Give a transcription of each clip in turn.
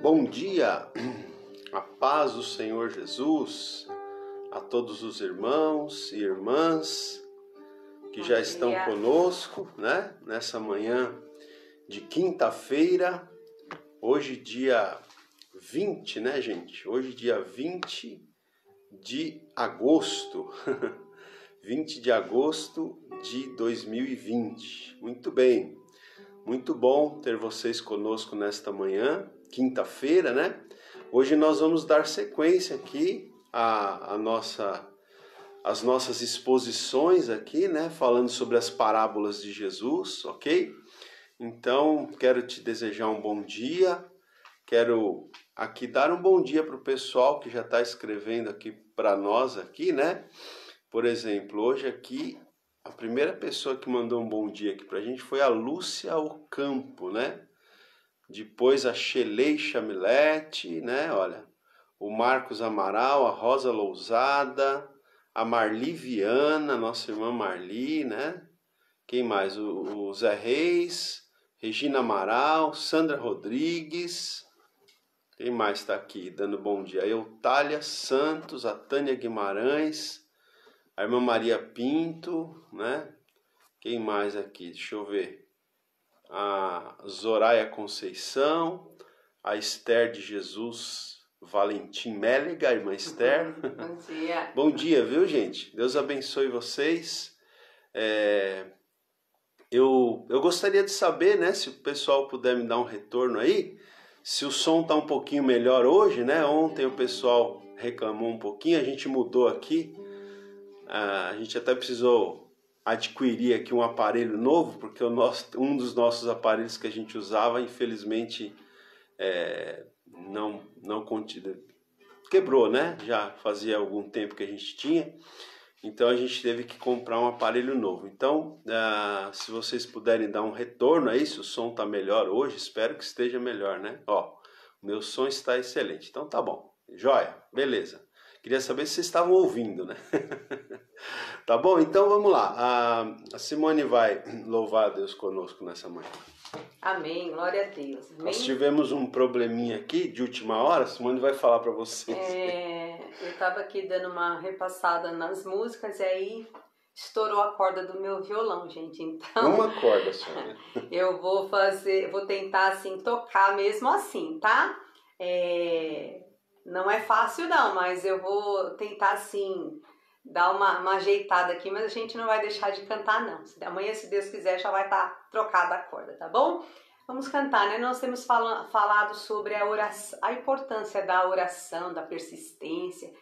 Bom dia, a paz do Senhor Jesus, a todos os irmãos e irmãs que já estão conosco, né? Nessa manhã de quinta-feira, hoje dia 20, né, gente? Hoje dia 20 de agosto, 20 de agosto de 2020. Muito bem, muito bom ter vocês conosco nesta manhã, quinta-feira, né? Hoje nós vamos dar sequência aqui às nossas exposições aqui, né? Falando sobre as parábolas de Jesus, ok? Então, quero te desejar um bom dia, quero aqui dar um bom dia para o pessoal que já está escrevendo aqui para nós aqui, né? Por exemplo, hoje aqui, a primeira pessoa que mandou um bom dia aqui para a gente foi a Lúcia Ocampo, né? Depois a Shelei Chamilete, né? Olha, o Marcos Amaral, a Rosa Lousada, a Marli Viana, nossa irmã Marli, né? Quem mais? O Zé Reis, Regina Amaral, Sandra Rodrigues. Quem mais está aqui dando bom dia? A Eutália Santos, a Tânia Guimarães, a irmã Maria Pinto, né? Quem mais aqui? Deixa eu ver. A Zoraia Conceição, a Esther de Jesus Valentim Mélega, a irmã Esther. Bom dia. Bom dia, viu, gente? Deus abençoe vocês. Eu gostaria de saber, né, se o pessoal puder me dar um retorno aí, se o som está um pouquinho melhor hoje, né? Ontem o pessoal reclamou um pouquinho, a gente mudou aqui. A gente até precisou adquirir aqui um aparelho novo, porque um dos nossos aparelhos que a gente usava, infelizmente, não quebrou, né? Já fazia algum tempo que a gente tinha, então a gente teve que comprar um aparelho novo. Então, se vocês puderem dar um retorno aí, se o som está melhor hoje, espero que esteja melhor, né? Ó, o meu som está excelente, então tá bom, joia, beleza. Queria saber se vocês estavam ouvindo, né? Tá bom? Então vamos lá. A Simone vai louvar a Deus conosco nessa manhã. Amém, glória a Deus. Amém? Nós tivemos um probleminha aqui de última hora, a Simone vai falar para vocês. Eu estava aqui dando uma repassada nas músicas e aí estourou a corda do meu violão, gente. Então, uma corda só, né? Eu vou tentar assim tocar mesmo assim, tá? Não é fácil não, mas eu vou tentar assim dar uma ajeitada aqui, mas a gente não vai deixar de cantar não. Amanhã, se Deus quiser, já vai estar trocada a corda, tá bom? Vamos cantar, né? Nós temos falado sobre a oração, a importância da oração, da persistência.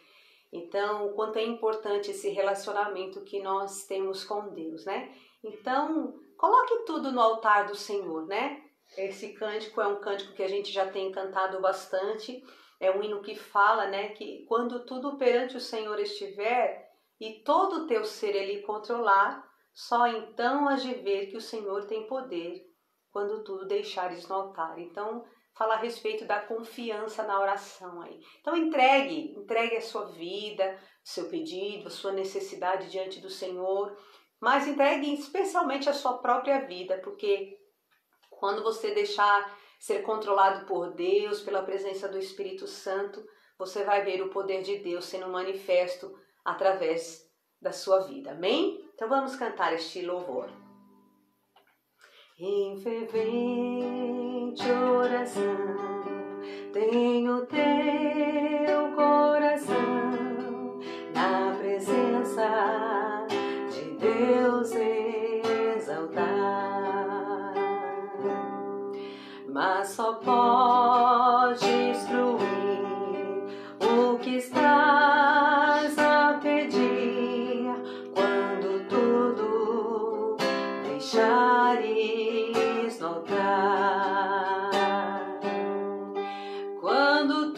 Então, o quanto é importante esse relacionamento que nós temos com Deus, né? Então, coloque tudo no altar do Senhor, né? Esse cântico é um cântico que a gente já tem cantado bastante. É um hino que fala, né, que quando tudo perante o Senhor estiver e todo o teu ser Ele controlar, só então hás de ver que o Senhor tem poder quando tudo deixares no altar. Então, fala a respeito da confiança na oração aí. Então, entregue a sua vida, o seu pedido, a sua necessidade diante do Senhor, mas entregue especialmente a sua própria vida, porque quando você deixar ser controlado por Deus, pela presença do Espírito Santo, você vai ver o poder de Deus sendo manifesto através da sua vida. Amém? Então vamos cantar este louvor. Em fervente oração, tenho teu coração na presença de Deus exaltar. Mas só pode instruir o que estás a pedir quando tudo deixares notar. Quando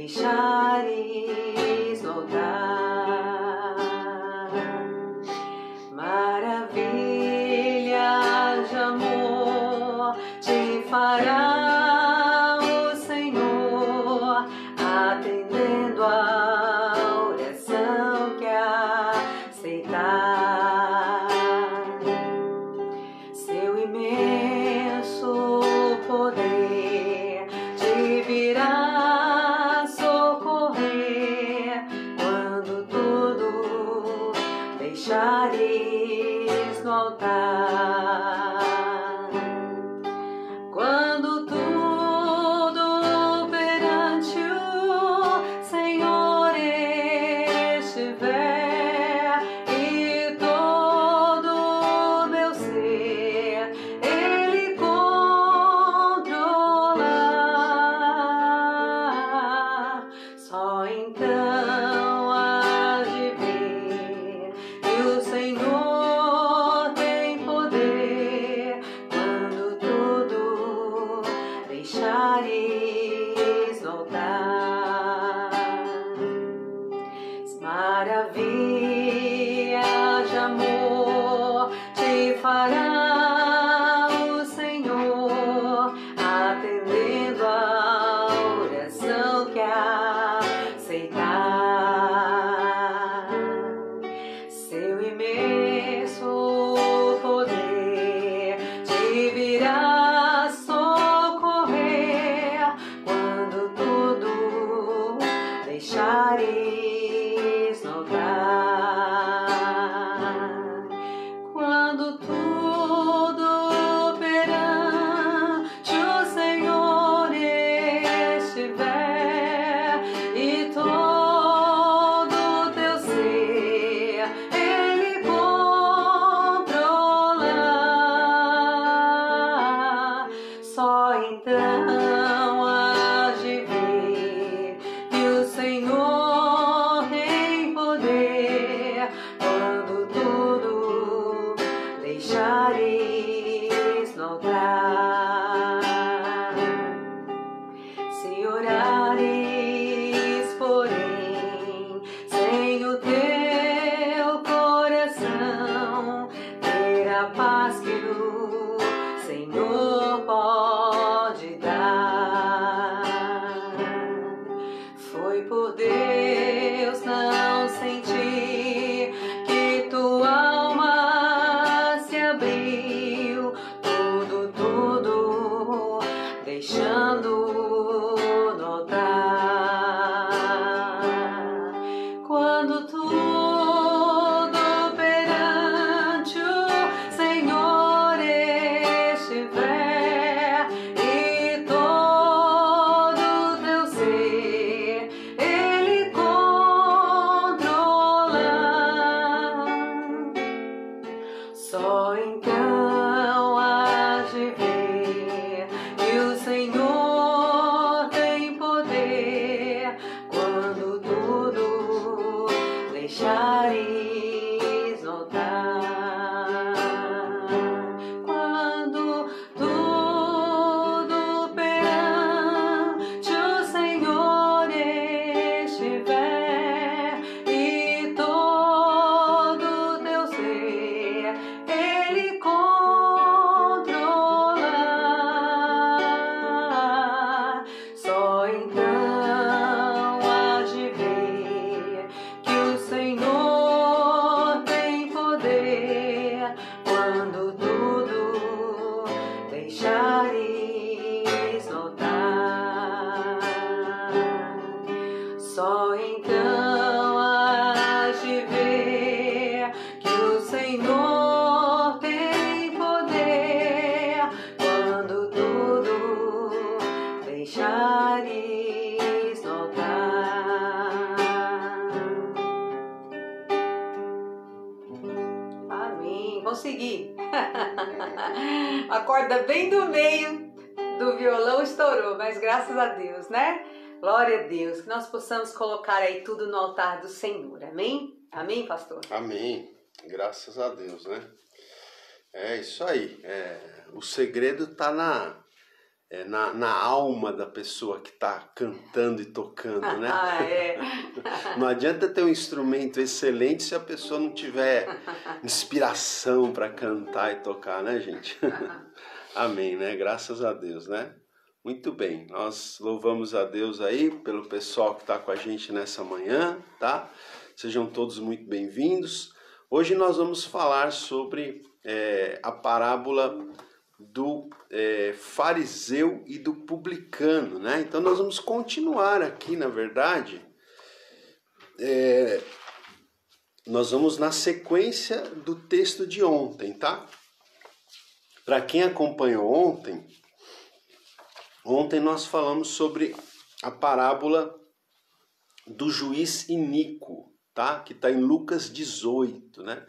deixares no altar. Maravilha de amor te fará o Senhor, atendendo a oração que aceitar. Seu imenso poder te virá socorrer quando tudo deixares no altar. Quando tudo perante o Senhor estiver e todo meu ser Ele controlar, só então há de ver que o Senhor tem poder quando tudo deixares no altar. Maravilha de amor te fará o Senhor, atendendo a oração que aceitar. Seu imenso poder te virá socorrer quando tudo deixares no altar. Quando tudo perante o Senhor estiver e todo teu ser Ele controlar, só então há de ver que o Senhor tem poder quando tudo deixares no altar. Se orares, porém, sem o teu coração ter a paz que o Senhor pode dar, foi por Deus não sentir que tua alma se abriu, tudo deixando no altar. Quando tudo perante o Senhor estiver e todo teu ser Ele controlar, só então há de ver que o Senhor tem poder quando tudo deixares no altar. Quando tudo perante o Senhor estiver e todo teu ser Ele controlar, só então há de ver que o Senhor tem poder quando tudo deixares no altar. Só então há de ver que o Senhor tem poder quando tudo deixares no altar. Amém. Consegui. A corda bem do meio do violão estourou, mas graças a Deus, né? Glória a Deus, que nós possamos colocar aí tudo no altar do Senhor, amém? Amém, pastor? Amém, graças a Deus, né? É isso aí, o segredo tá na alma da pessoa que está cantando e tocando, né? Não adianta ter um instrumento excelente se a pessoa não tiver inspiração para cantar e tocar, né, gente? Amém, né? Graças a Deus, né? Muito bem, nós louvamos a Deus aí pelo pessoal que está com a gente nessa manhã, tá? Sejam todos muito bem-vindos. Hoje nós vamos falar sobre a parábola do fariseu e do publicano, né? Então nós vamos continuar aqui, na verdade, nós vamos na sequência do texto de ontem, tá? Para quem acompanhou ontem nós falamos sobre a parábola do juiz iníquo, tá? Que está em Lucas 18, né?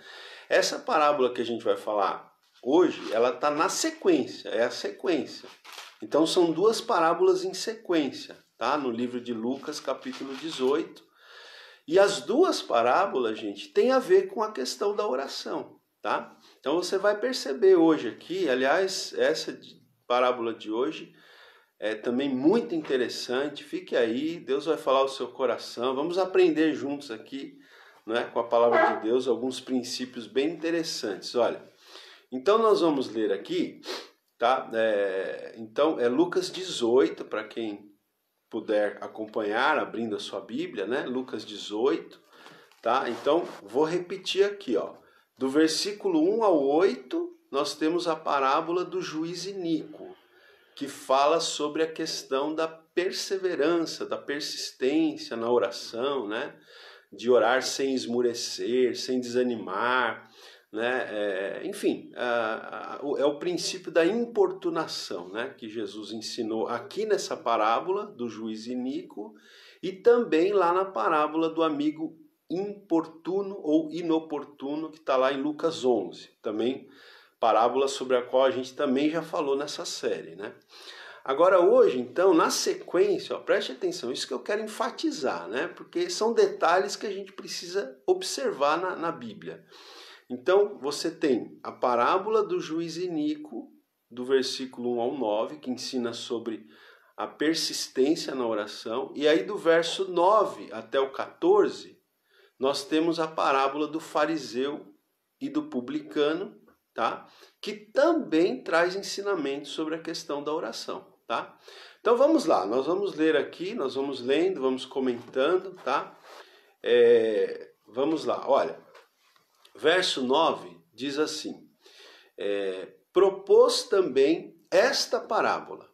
Essa parábola que a gente vai falar hoje, ela está na sequência, é a sequência. Então são duas parábolas em sequência, tá? No livro de Lucas, capítulo 18. E as duas parábolas, gente, têm a ver com a questão da oração, tá? Então você vai perceber hoje aqui, aliás, essa parábola de hoje é também muito interessante. Fique aí, Deus vai falar ao seu coração. Vamos aprender juntos aqui, né, com a palavra de Deus, alguns princípios bem interessantes. Olha, então nós vamos ler aqui, tá? Então é Lucas 18, para quem puder acompanhar, abrindo a sua Bíblia, né? Lucas 18, tá? Então vou repetir aqui, ó. Do versículo 1 ao 8, nós temos a parábola do juiz iníquo, que fala sobre a questão da perseverança, da persistência na oração, né? De orar sem esmurecer, sem desanimar, né? Enfim, é o princípio da importunação, né? Que Jesus ensinou aqui nessa parábola do juiz iníquo e também lá na parábola do amigo importuno ou inoportuno, que está lá em Lucas 11, também parábola sobre a qual a gente também já falou nessa série, né? Agora hoje, então, na sequência, ó, preste atenção, isso que eu quero enfatizar, né? Porque são detalhes que a gente precisa observar na Bíblia. Então, você tem a parábola do juiz iníquo, do versículo 1 ao 9, que ensina sobre a persistência na oração, e aí do verso 9 até o 14, nós temos a parábola do fariseu e do publicano, tá? Que também traz ensinamento sobre a questão da oração, tá? Então vamos lá, nós vamos ler aqui, nós vamos lendo, vamos comentando, tá? Vamos lá, olha, verso 9 diz assim, propôs também esta parábola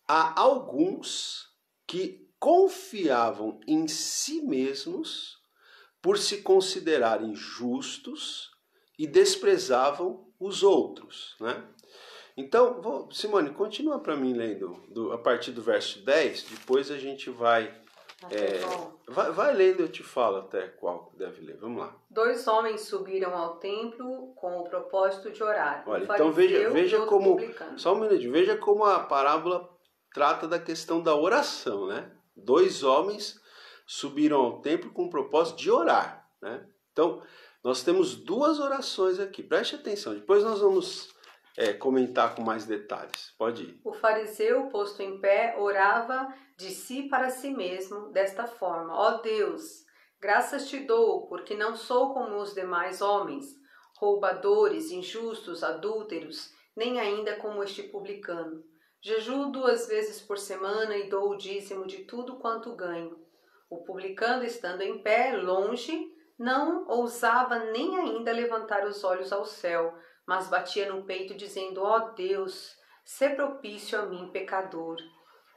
a alguns que confiavam em si mesmos por se considerarem justos e desprezavam os outros, né? Então, Simone, continua para mim lendo a partir do verso 10, depois a gente vai lendo, eu te falo até qual deve ler. Vamos lá. 2 homens subiram ao templo com o propósito de orar. Olha, então veja como, só um minutinho, veja como a parábola trata da questão da oração, né? 2 homens subiram ao templo com o propósito de orar, né? Então, nós temos 2 orações aqui, preste atenção, depois nós vamos comentar com mais detalhes, pode ir. O fariseu, posto em pé, orava de si para si mesmo desta forma: ó Deus, graças te dou, porque não sou como os demais homens, roubadores, injustos, adúlteros, nem ainda como este publicano. Jejuo 2 vezes por semana e dou o dízimo de tudo quanto ganho. O publicano, estando em pé, longe, não ousava nem ainda levantar os olhos ao céu, mas batia no peito, dizendo: ó Deus, sê propício a mim, pecador.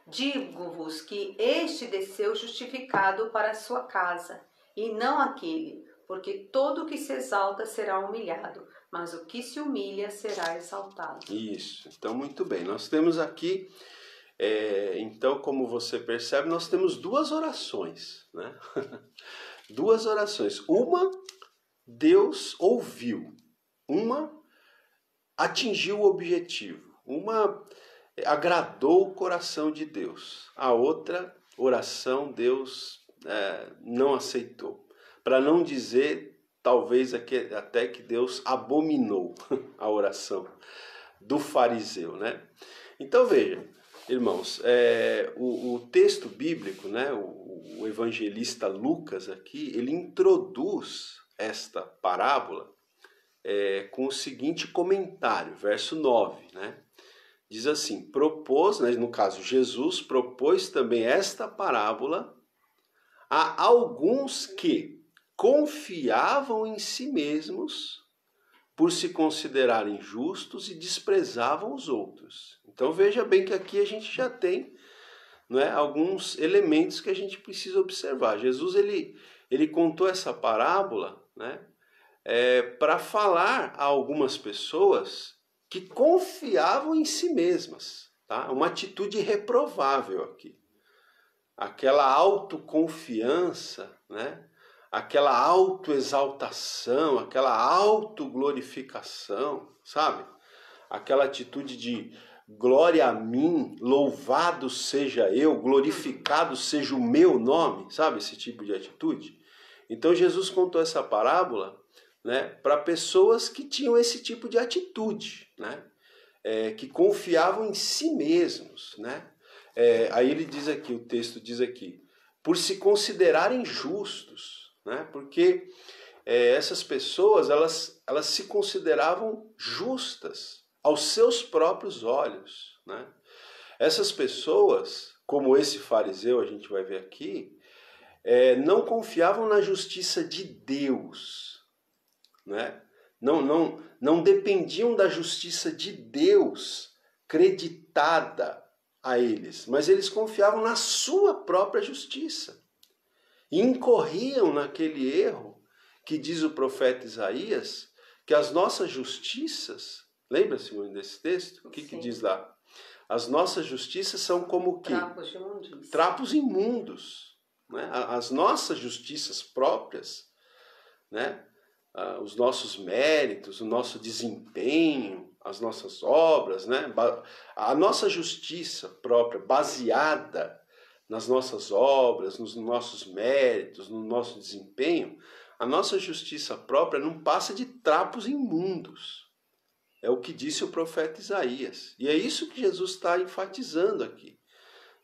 Digo-vos que este desceu justificado para a sua casa, e não aquele, porque todo o que se exalta será humilhado, mas o que se humilha será exaltado. Isso, então muito bem, nós temos aqui, então como você percebe, nós temos 2 orações, né? 2 orações, uma Deus ouviu, uma atingiu o objetivo, uma agradou o coração de Deus, a outra oração Deus não aceitou, para não dizer talvez até que Deus abominou a oração do fariseu, né? Então veja, irmãos, o texto bíblico, né, o evangelista Lucas aqui, ele introduz esta parábola com o seguinte comentário, verso 9, né? Diz assim, propôs, né, no caso Jesus, propôs também esta parábola a alguns que confiavam em si mesmos por se considerarem justos e desprezavam os outros. Então veja bem que aqui a gente já tem, né, alguns elementos que a gente precisa observar. Jesus ele contou essa parábola, né, para falar a algumas pessoas que confiavam em si mesmas, tá? Uma atitude reprovável aqui. Aquela autoconfiança, né? Aquela autoexaltação, aquela autoglorificação, sabe? Aquela atitude de glória a mim, louvado seja eu, glorificado seja o meu nome, sabe? Esse tipo de atitude. Então Jesus contou essa parábola, né, para pessoas que tinham esse tipo de atitude, né? Que confiavam em si mesmos, né? Aí ele diz aqui, o texto diz aqui, por se considerarem justos, né? Porque essas pessoas elas se consideravam justas aos seus próprios olhos, né? Essas pessoas, como esse fariseu a gente vai ver aqui, não confiavam na justiça de Deus, né? Não dependiam da justiça de Deus creditada a eles, mas eles confiavam na sua própria justiça e incorriam naquele erro que diz o profeta Isaías, que as nossas justiças, lembra-se desse texto? O que diz lá? As nossas justiças são como o quê? Trapos imundos, né? As nossas justiças próprias, né? Os nossos méritos, o nosso desempenho, as nossas obras, né? A nossa justiça própria, baseada nas nossas obras, nos nossos méritos, no nosso desempenho, a nossa justiça própria não passa de trapos imundos. É o que disse o profeta Isaías. E é isso que Jesus está enfatizando aqui,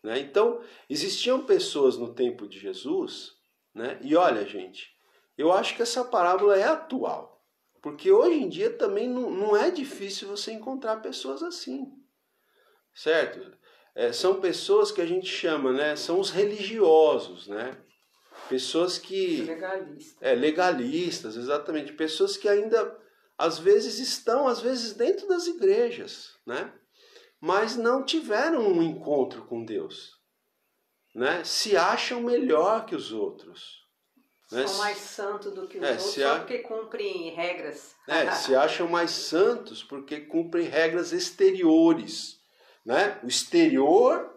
né? Então, existiam pessoas no tempo de Jesus, né? E olha, gente, eu acho que essa parábola é atual, porque hoje em dia também não é difícil você encontrar pessoas assim, certo? São pessoas que a gente chama, né? São os religiosos, né? Pessoas que... legalistas, exatamente. Pessoas que ainda, às vezes, estão, dentro das igrejas, né? Mas não tiveram um encontro com Deus, né? Se acham melhor que os outros. São mais santos do que os outros só porque cumprem regras. Se acham mais santos porque cumprem regras exteriores, né? O exterior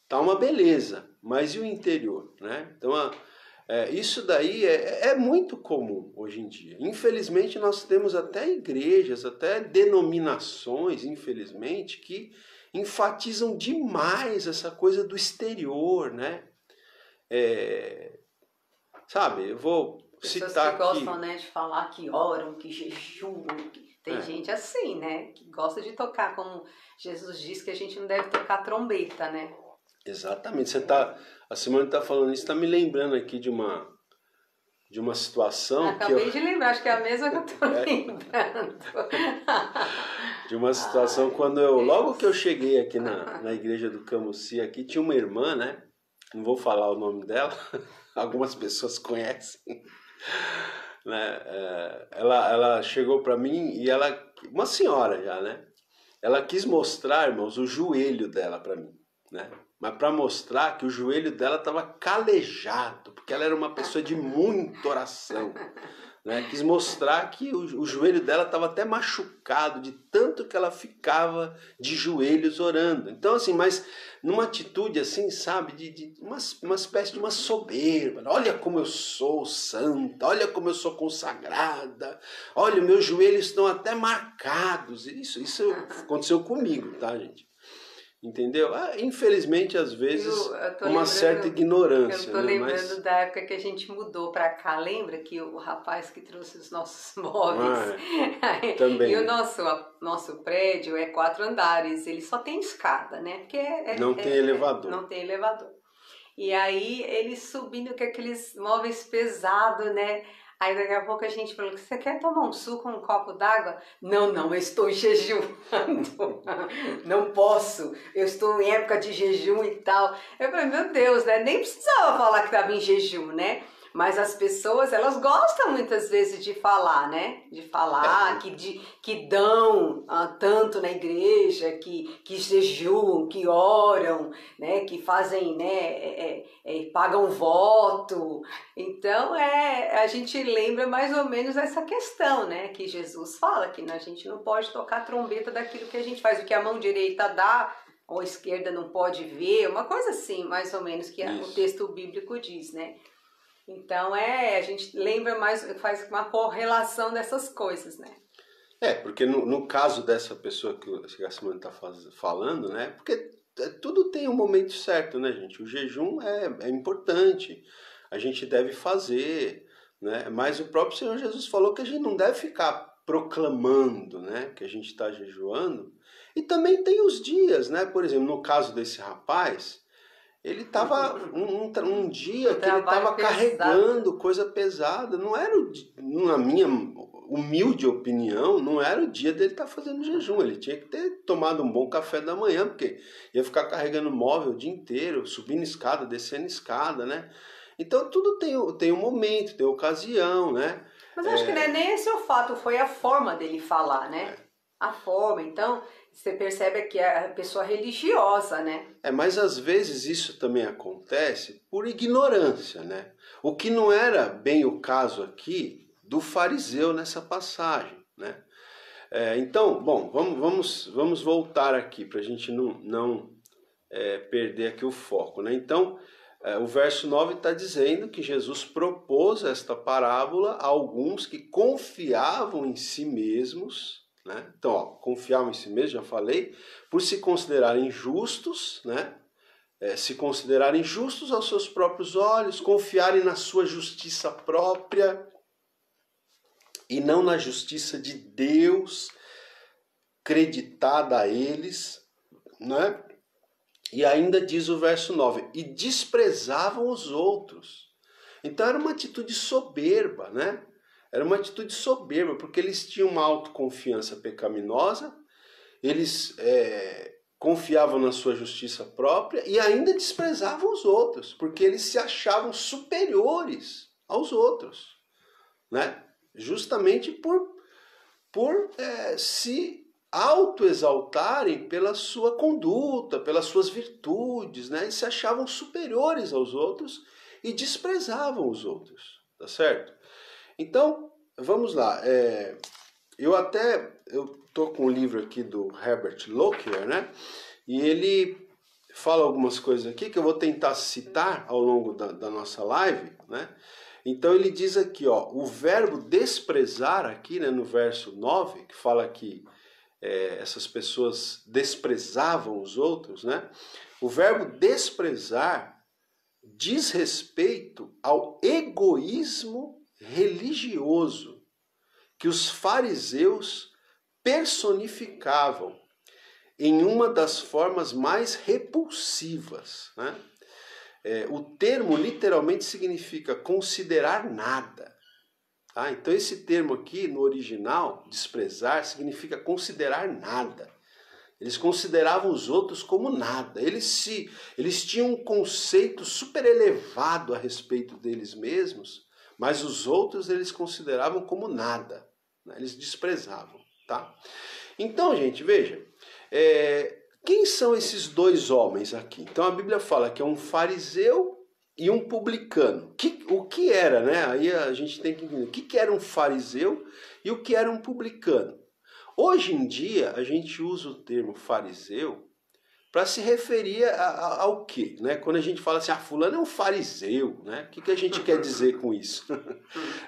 tá uma beleza, mas e o interior, né? Então, isso daí é muito comum hoje em dia. Infelizmente, nós temos até igrejas, até denominações, infelizmente, que enfatizam demais essa coisa do exterior, né? Sabe, eu vou citar aqui... Pessoas que gostam, né, de falar que oram, que jejuam, tem gente assim, né, que gosta de tocar, como Jesus diz que a gente não deve tocar trombeta, né? Exatamente, a Simone está falando isso, está me lembrando aqui de uma situação... Acabei de lembrar, acho que é a mesma que eu estou lembrando. De uma situação, logo que eu cheguei aqui na igreja do Camucí, aqui tinha uma irmã, né, não vou falar o nome dela... Algumas pessoas conhecem, né? Ela chegou para mim e uma senhora já, né? Ela quis mostrar, irmãos, o joelho dela para mim, né? Mas para mostrar que o joelho dela estava calejado, porque ela era uma pessoa de muita oração, né? Quis mostrar que o joelho dela estava até machucado de tanto que ela ficava de joelhos orando. Então, assim, mas numa atitude assim, sabe, de uma espécie de uma soberba. Olha como eu sou santa, olha como eu sou consagrada, olha, meus joelhos estão até marcados. Isso aconteceu comigo, tá, gente? Entendeu? Infelizmente, às vezes, uma certa ignorância. Eu tô lembrando da época que a gente mudou para cá. Lembra que o rapaz que trouxe os nossos móveis? Também. E o nosso prédio é 4 andares. Ele só tem escada, né? Porque não tem elevador. Não tem elevador. E aí, ele subindo com aqueles móveis pesados, né? Aí daqui a pouco a gente falou, você quer tomar um suco, um copo d'água? Não, eu estou em jejum. Não posso, eu estou em época de jejum e tal. Eu falei, meu Deus, né? Nem precisava falar que estava em jejum, né? Mas as pessoas, elas gostam muitas vezes de falar, né? De falar que dão tanto na igreja, que jejuam, que oram, né? Que fazem, né? Pagam voto. Então, a gente lembra mais ou menos essa questão, né? Que Jesus fala que a gente não pode tocar a trombeta daquilo que a gente faz. O que a mão direita dá, ou a esquerda não pode ver. Uma coisa assim, mais ou menos, que o texto bíblico diz, né? Então, a gente lembra mais, faz uma correlação dessas coisas, né? Porque no caso dessa pessoa que a Simone está falando, né? Porque tudo tem um momento certo, né, gente? O jejum é importante, a gente deve fazer, né? Mas o próprio Senhor Jesus falou que a gente não deve ficar proclamando, né? Que a gente está jejuando. E também tem os dias, né? Por exemplo, no caso desse rapaz... Ele estava um dia que ele estava carregando coisa pesada. Não era, na minha humilde opinião, não era o dia dele estar fazendo jejum. Ele tinha que ter tomado um bom café da manhã, porque ia ficar carregando móvel o dia inteiro, subindo escada, descendo escada, né? Então tudo tem um momento, tem ocasião, né? Mas acho que não é nem esse o fato, foi a forma dele falar, né? A forma, então... Você percebe que é a pessoa religiosa, né? Mas às vezes isso também acontece por ignorância, né? O que não era bem o caso aqui do fariseu nessa passagem, né? Então, bom, vamos voltar aqui para a gente não perder aqui o foco, né? Então, o verso 9 está dizendo que Jesus propôs esta parábola a alguns que confiavam em si mesmos, né? Então, confiavam em si mesmo, já falei, por se considerarem justos, né? Se considerarem justos aos seus próprios olhos, confiarem na sua justiça própria e não na justiça de Deus, creditada a eles, né? E ainda diz o verso 9, e desprezavam os outros. Então era uma atitude soberba, né? Era uma atitude soberba, porque eles tinham uma autoconfiança pecaminosa, eles confiavam na sua justiça própria e ainda desprezavam os outros, porque eles se achavam superiores aos outros, né? Justamente por se autoexaltarem pela sua conduta, pelas suas virtudes, né? Eles se achavam superiores aos outros e desprezavam os outros, tá certo? Então, vamos lá. Eu tô com um livro aqui do Herbert Lockyer, né? E ele fala algumas coisas aqui que eu vou tentar citar ao longo da nossa live, né? Então ele diz aqui, ó, o verbo desprezar aqui, né, no verso 9, que fala que essas pessoas desprezavam os outros, né? O verbo desprezar diz respeito ao egoísmo religioso que os fariseus personificavam em uma das formas mais repulsivas, né? O termo literalmente significa considerar nada. Tá? Então esse termo aqui no original, desprezar, significa considerar nada. Eles consideravam os outros como nada. Eles tinham um conceito super elevado a respeito deles mesmos, mas os outros eles consideravam como nada, né? Eles desprezavam, tá? Então, gente, veja, quem são esses dois homens aqui? Então a Bíblia fala que é um fariseu e um publicano. O que era, né? Aí a gente tem que entender o que era um fariseu e o que era um publicano. Hoje em dia a gente usa o termo fariseu para se referir ao quê? Né? Quando a gente fala assim, fulano é um fariseu, né? O que a gente quer dizer com isso?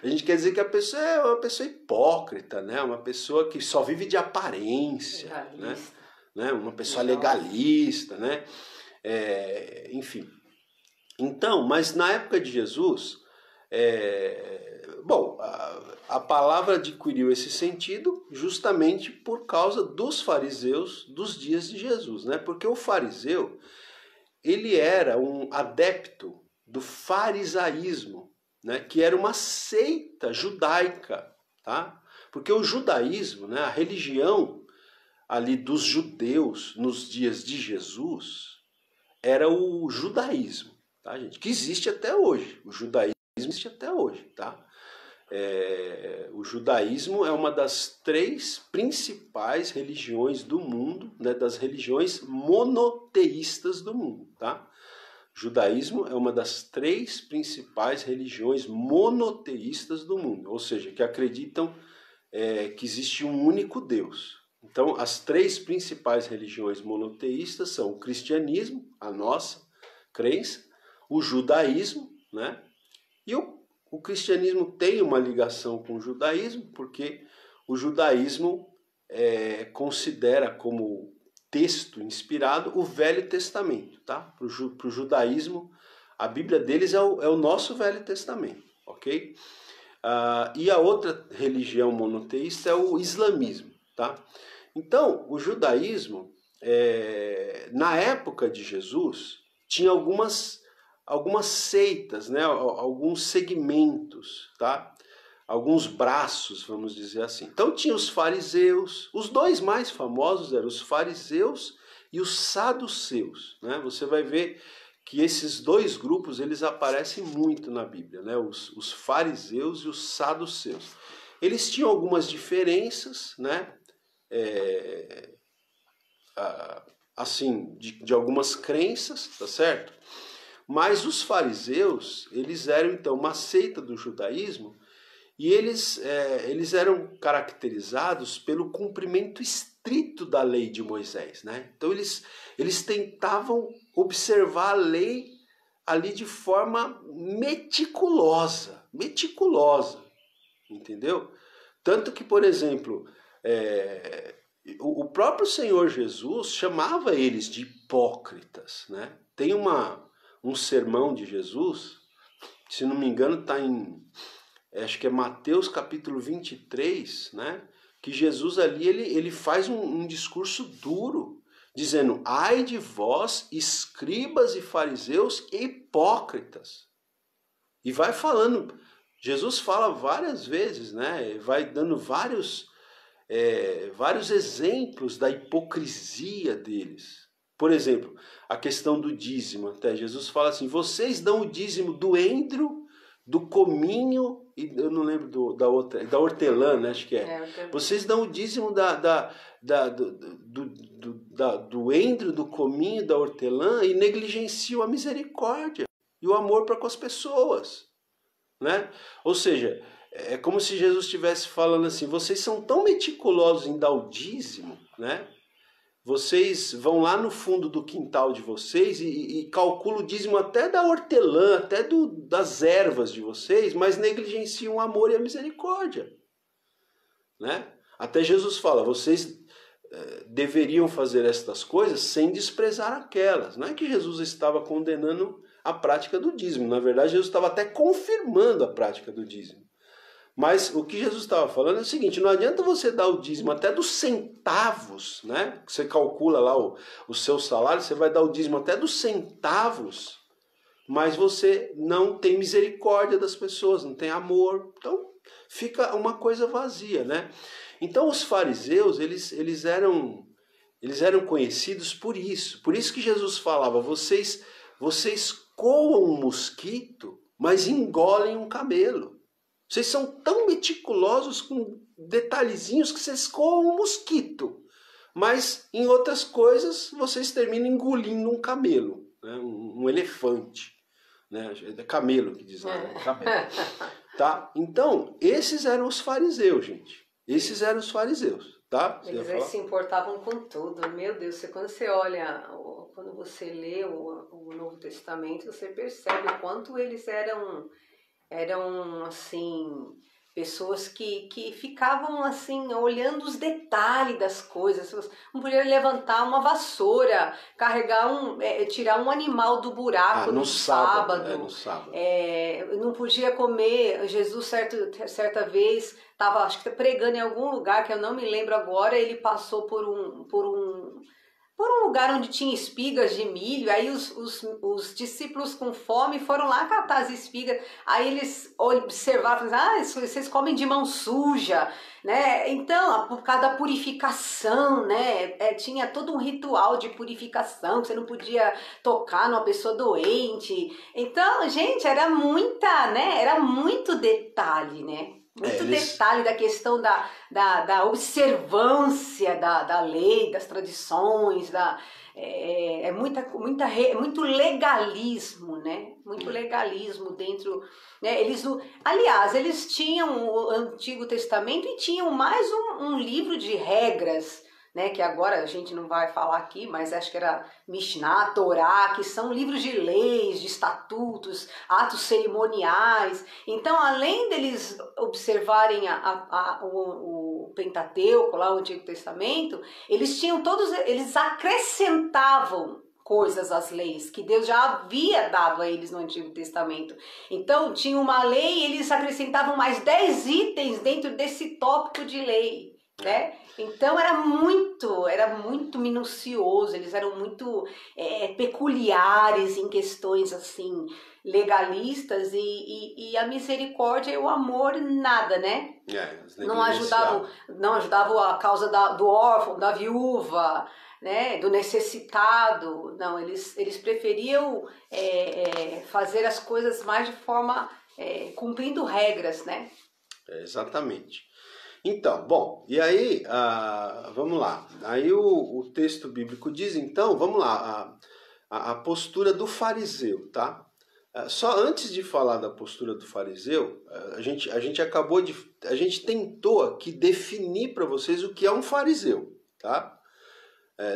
A gente quer dizer que a pessoa é uma pessoa hipócrita, né? Uma pessoa que só vive de aparência, né? né? Uma pessoa legalista, né? Enfim. Então, mas na época de Jesus, a palavra adquiriu esse sentido justamente por causa dos fariseus dos dias de Jesus, né? Porque o fariseu, ele era um adepto do farisaísmo, né? Que era uma seita judaica, tá? Porque o judaísmo, né? A religião ali dos judeus nos dias de Jesus era o judaísmo, tá, gente? Que existe até hoje. O judaísmo existe até hoje, tá? O judaísmo é uma das 3 principais religiões do mundo, né? Das religiões monoteístas do mundo, tá? O judaísmo é uma das 3 principais religiões monoteístas do mundo, ou seja, que acreditam que existe um único Deus. Então, as 3 principais religiões monoteístas são o cristianismo, a nossa crença, o judaísmo, né? E o cristianismo tem uma ligação com o judaísmo, porque o judaísmo considera como texto inspirado o Velho Testamento, tá? Para o judaísmo, a Bíblia deles é o nosso Velho Testamento, ok? E a outra religião monoteísta é o islamismo, tá? Então, o judaísmo, na época de Jesus, tinha algumas seitas, né? Alguns segmentos, tá? Alguns braços, vamos dizer assim. Então tinha os fariseus, os 2 mais famosos eram os fariseus e os saduceus, né? Você vai ver que esses 2 grupos eles aparecem muito na Bíblia, né? Os fariseus e os saduceus. Eles tinham algumas diferenças, né? Assim, de algumas crenças, tá certo? Mas os fariseus, eles eram então uma seita do judaísmo e eles eram caracterizados pelo cumprimento estrito da lei de Moisés, né? Então eles tentavam observar a lei ali de forma meticulosa, entendeu? Tanto que, por exemplo, o próprio Senhor Jesus chamava eles de hipócritas, né? Tem um sermão de Jesus, se não me engano está acho que é Mateus capítulo 23, né? Que Jesus ali ele faz um discurso duro, dizendo: ai de vós, escribas e fariseus hipócritas. E vai falando, Jesus fala várias vezes, né? Vai dando vários exemplos da hipocrisia deles. Por exemplo, a questão do dízimo. Até Jesus fala assim: vocês dão o dízimo do endro, do cominho, e eu não lembro da hortelã, né? Acho que é. Vocês dão o dízimo do endro, do cominho, da hortelã e negligenciam a misericórdia e o amor para com as pessoas, né? Ou seja, é como se Jesus estivesse falando assim: vocês são tão meticulosos em dar o dízimo, né? Vocês vão lá no fundo do quintal de vocês e calculam o dízimo até da hortelã, até das ervas de vocês, mas negligenciam o amor e a misericórdia, né? Até Jesus fala: vocês deveriam fazer estas coisas sem desprezar aquelas. Não é que Jesus estava condenando a prática do dízimo. Na verdade, Jesus estava até confirmando a prática do dízimo. Mas o que Jesus estava falando é o seguinte: não adianta você dar o dízimo até dos centavos, né? Você calcula lá o seu salário, você vai dar o dízimo até dos centavos, mas você não tem misericórdia das pessoas, não tem amor. Então fica uma coisa vazia, né? Então os fariseus, eles eram conhecidos por isso. Por isso que Jesus falava: vocês coam um mosquito, mas engolem um camelo. Vocês são tão meticulosos com detalhezinhos que vocês coam um mosquito, mas em outras coisas vocês terminam engolindo um camelo, né? Um elefante, né? É camelo que diz lá, né? Camelo. Tá? Então, esses eram os fariseus, gente. Esses eram os fariseus, tá? Eles se importavam com tudo. Meu Deus, quando você olha, quando você lê o Novo Testamento, você percebe o quanto eles eram assim, Pessoas que ficavam assim, olhando os detalhes das coisas. Não podia levantar uma vassoura, carregar tirar um animal do buraco no sábado. No sábado. Não podia comer. Jesus, certa vez, estava, acho que pregando em algum lugar, que eu não me lembro agora, ele passou por um lugar onde tinha espigas de milho, aí os discípulos com fome foram lá catar as espigas, aí eles observaram, vocês comem de mão suja, né? Então, por causa da purificação, né? Tinha todo um ritual de purificação, que você não podia tocar numa pessoa doente. Então, gente, era muito detalhe, né? Muito detalhe da questão da observância da lei, das tradições, muito legalismo, né? Muito legalismo dentro, né? Eles tinham o Antigo Testamento e tinham mais um livro de regras, né, que agora a gente não vai falar aqui, mas acho que era Mishnah, Torá, que são livros de leis, de estatutos, atos cerimoniais. Então, além deles observarem o Pentateuco, lá o Antigo Testamento, eles acrescentavam coisas às leis que Deus já havia dado a eles no Antigo Testamento. Então, tinha uma lei e eles acrescentavam mais 10 itens dentro desse tópico de lei, né? Então era muito minucioso, eles eram muito peculiares em questões assim legalistas e a misericórdia e o amor nada, né? Não ajudavam a causa do órfão, da viúva, né? Do necessitado. Não, eles preferiam fazer as coisas mais de forma cumprindo regras, né? Exatamente. Então, bom, e aí, vamos lá. Aí o texto bíblico diz, então, vamos lá, a postura do fariseu, tá? Só antes de falar da postura do fariseu, a gente tentou aqui definir para vocês o que é um fariseu, tá?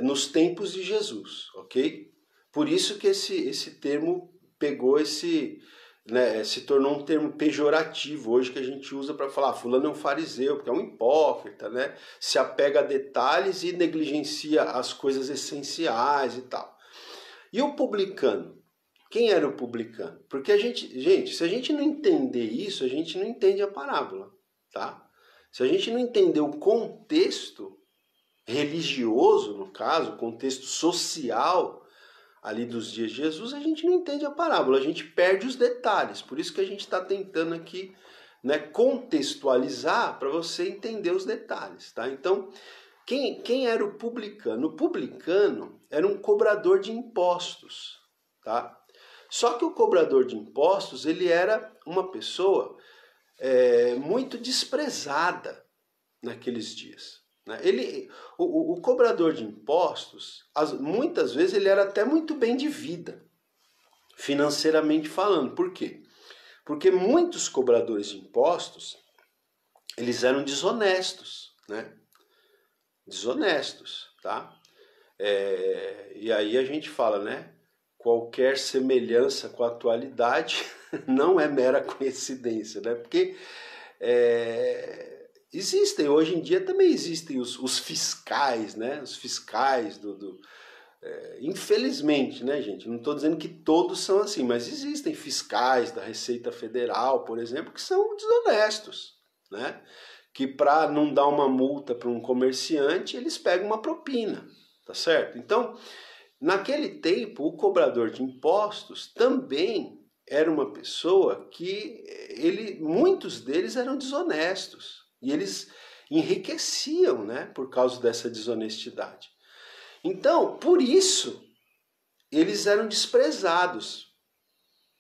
Nos tempos de Jesus, ok? Por isso que esse termo pegou né, se tornou um termo pejorativo hoje que a gente usa para falar fulano é um fariseu, porque é um hipócrita, né? Se apega a detalhes e negligencia as coisas essenciais e tal. E o publicano? Quem era o publicano? Porque gente, se a gente não entender isso, a gente não entende a parábola, tá? Se a gente não entender o contexto religioso, no caso, o contexto social ali dos dias de Jesus, a gente não entende a parábola, a gente perde os detalhes. Por isso que a gente está tentando aqui, né, contextualizar para você entender os detalhes, tá? Então, quem era o publicano? O publicano era um cobrador de impostos, tá? Só que o cobrador de impostos, ele era uma pessoa muito desprezada naqueles dias. O cobrador de impostos, muitas vezes ele era até muito bem de vida, financeiramente falando. Por quê? Porque muitos cobradores de impostos, eles eram desonestos, né? Desonestos, tá? E aí a gente fala, né? Qualquer semelhança com a atualidade não é mera coincidência, né? Porque hoje em dia também existem os fiscais, né? Os fiscais infelizmente, né, gente? Não estou dizendo que todos são assim, mas existem fiscais da Receita Federal, por exemplo, que são desonestos, né? Que para não dar uma multa para um comerciante, eles pegam uma propina, tá certo? Então, naquele tempo, o cobrador de impostos também era uma pessoa que muitos deles eram desonestos. E eles enriqueciam, né, por causa dessa desonestidade. Então, por isso, eles eram desprezados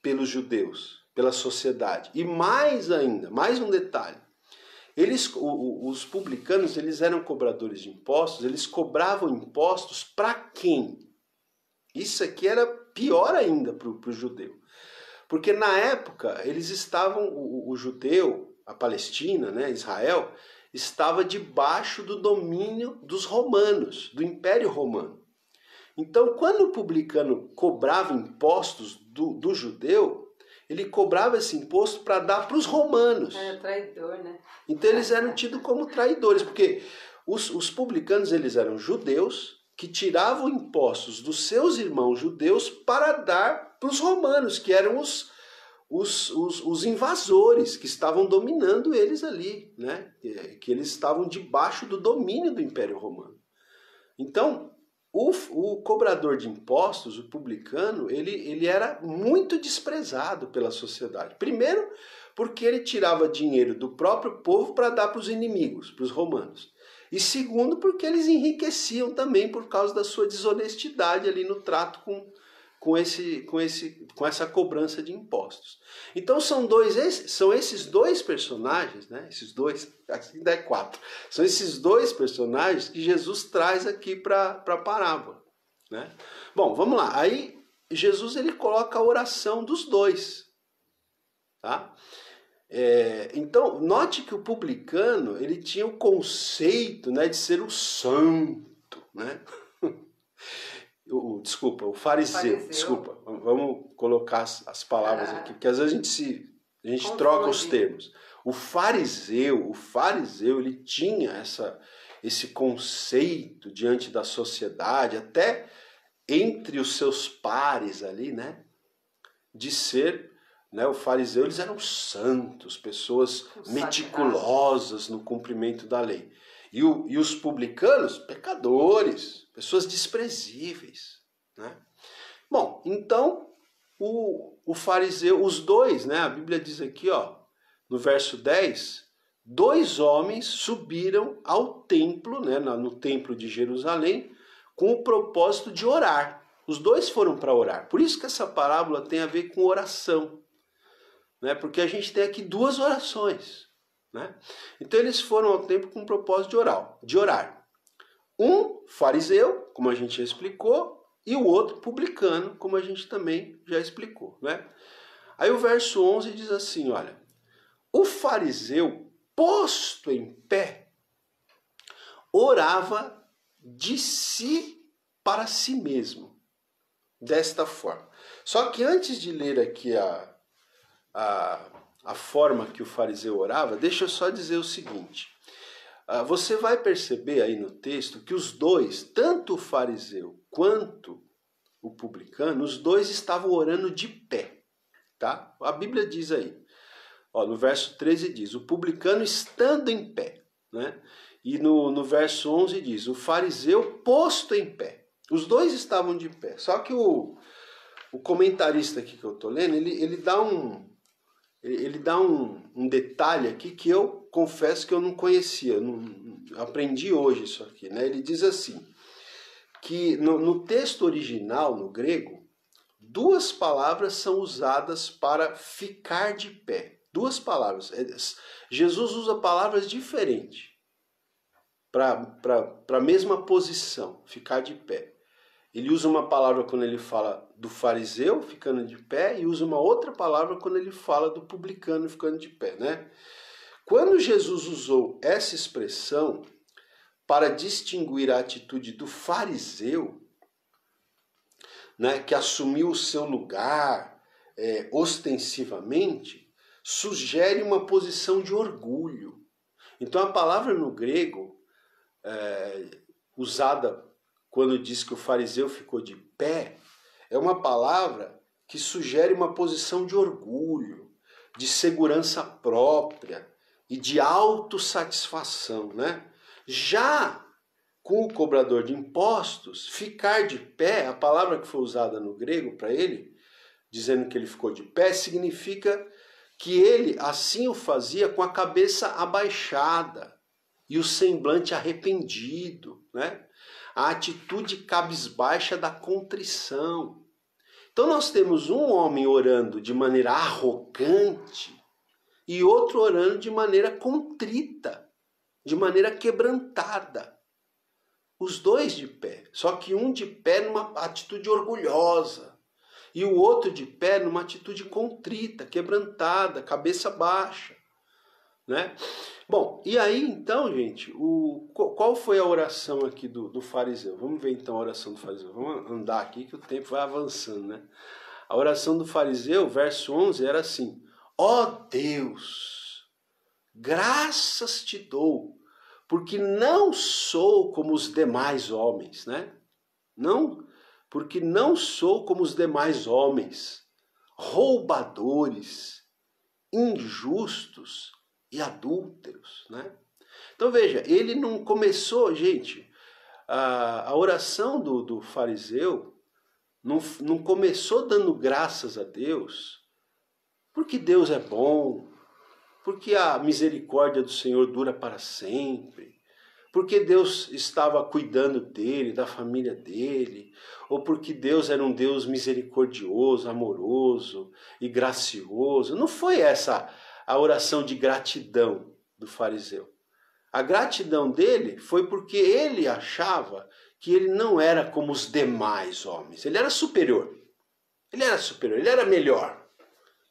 pelos judeus, pela sociedade. E mais ainda, mais um detalhe. Os publicanos, eles eram cobradores de impostos, eles cobravam impostos para quem? Isso aqui era pior ainda para o judeu. Porque na época, eles estavam, o judeu, a Palestina, né, Israel, estava debaixo do domínio dos romanos, do Império Romano. Então, quando o publicano cobrava impostos do judeu, ele cobrava esse imposto para dar para os romanos. É traidor, né? Então eles eram tidos como traidores, porque os publicanos eles eram judeus que tiravam impostos dos seus irmãos judeus para dar para os romanos, que eram os invasores que estavam dominando eles ali, né? Que eles estavam debaixo do domínio do Império Romano. Então, o cobrador de impostos, o publicano, ele era muito desprezado pela sociedade. Primeiro, porque ele tirava dinheiro do próprio povo para dar para os inimigos, para os romanos. E segundo, porque eles enriqueciam também por causa da sua desonestidade ali no trato com essa cobrança de impostos. Então são esses dois personagens, né? Esses dois, ainda é 4. São esses dois personagens que Jesus traz aqui para a parábola, né? Bom, vamos lá. Aí Jesus ele coloca a oração dos dois, tá? Então note que o publicano ele tinha o conceito, né, de ser o santo, né? O fariseu. Desculpa, vamos colocar as palavras aqui, porque às vezes a gente troca os termos. O fariseu, ele tinha esse conceito diante da sociedade, até entre os seus pares ali, né? De ser, né? O fariseu, eles eram santos, pessoas meticulosas no cumprimento da lei. E os publicanos, pecadores, pessoas desprezíveis, né? Bom, então o fariseu, os dois, né? A Bíblia diz aqui, ó, no verso 10, 2 homens subiram ao templo, né? No templo de Jerusalém, com o propósito de orar. Os dois foram para orar. Por isso que essa parábola tem a ver com oração, né? Porque a gente tem aqui 2 orações, né? Então eles foram ao templo com o propósito de orar. Um fariseu, como a gente já explicou, e o outro publicano, como a gente também já explicou, né? Aí o verso 11 diz assim, olha: o fariseu, posto em pé, orava de si para si mesmo, desta forma. Só que antes de ler aqui a forma que o fariseu orava, deixa eu só dizer o seguinte. Você vai perceber aí no texto que os dois, tanto o fariseu quanto o publicano, os dois estavam orando de pé, tá? A Bíblia diz aí, ó, no verso 13 diz, o publicano estando em pé, né? E no verso 11 diz, o fariseu posto em pé. Os dois estavam de pé, só que o comentarista aqui que eu estou lendo, ele dá um detalhe aqui que eu confesso que eu não conhecia, aprendi hoje isso aqui, né? Ele diz assim, que no texto original, no grego, 2 palavras são usadas para ficar de pé. 2 palavras. Jesus usa palavras diferentes para a mesma posição, ficar de pé. Ele usa uma palavra quando ele fala do fariseu ficando de pé e usa uma outra palavra quando ele fala do publicano ficando de pé, né? Quando Jesus usou essa expressão para distinguir a atitude do fariseu, né, que assumiu o seu lugar ostensivamente, sugere uma posição de orgulho. Então a palavra no grego, usada quando diz que o fariseu ficou de pé, é uma palavra que sugere uma posição de orgulho, de segurança própria e de autossatisfação, né? Já com o cobrador de impostos, ficar de pé, a palavra que foi usada no grego para ele, dizendo que ele ficou de pé, significa que ele assim o fazia com a cabeça abaixada e o semblante arrependido, né? A atitude cabisbaixa da contrição. Então nós temos um homem orando de maneira arrogante e outro orando de maneira contrita, de maneira quebrantada. Os dois de pé, só que um de pé numa atitude orgulhosa e o outro de pé numa atitude contrita, quebrantada, cabeça baixa, né? Bom, e aí então, gente, qual foi a oração aqui do fariseu? Vamos ver então a oração do fariseu. Vamos andar aqui que o tempo vai avançando, né? A oração do fariseu, verso 11, era assim: ó Deus, graças te dou, porque não sou como os demais homens, né? Não, porque não sou como os demais homens, roubadores, injustos e adúlteros, né? Então veja, ele não começou, gente, a oração do fariseu não começou dando graças a Deus, porque Deus é bom, porque a misericórdia do Senhor dura para sempre, porque Deus estava cuidando dele, da família dele, ou porque Deus era um Deus misericordioso, amoroso e gracioso. Não foi essa a oração de gratidão do fariseu. A gratidão dele foi porque ele achava que ele não era como os demais homens. Ele era superior. Ele era melhor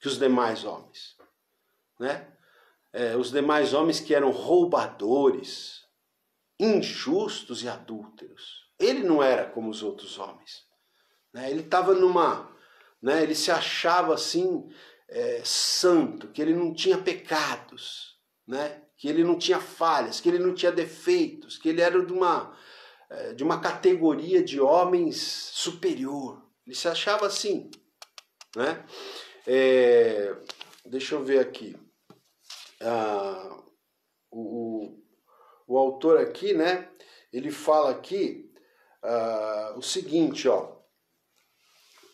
que os demais homens, né? Os demais homens que eram roubadores, injustos e adúlteros. Ele não era como os outros homens, né? Ele estava né? Ele se achava assim santo, que ele não tinha pecados, né? Que ele não tinha falhas, que ele não tinha defeitos, que ele era de uma categoria de homens superior. Ele se achava assim, né? Deixa eu ver aqui. O autor aqui, né? Ele fala aqui o seguinte, ó,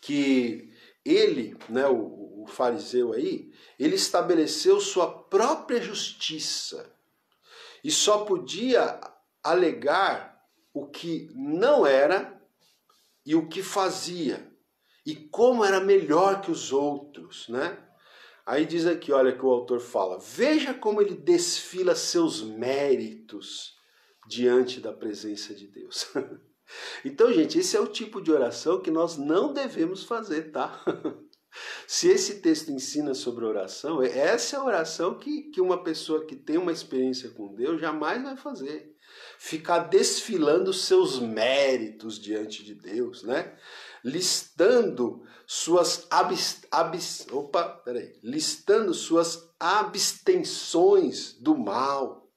que ele, né, o fariseu aí, ele estabeleceu sua própria justiça e só podia alegar o que não era e o que fazia e como era melhor que os outros, né? Aí diz aqui, olha que o autor fala: veja como ele desfila seus méritos diante da presença de Deus. Então, gente, esse é o tipo de oração que nós não devemos fazer, tá? Se esse texto ensina sobre oração, essa é a oração que uma pessoa que tem uma experiência com Deus jamais vai fazer. Ficar desfilando seus méritos diante de Deus, né? Listando suas abstenções do mal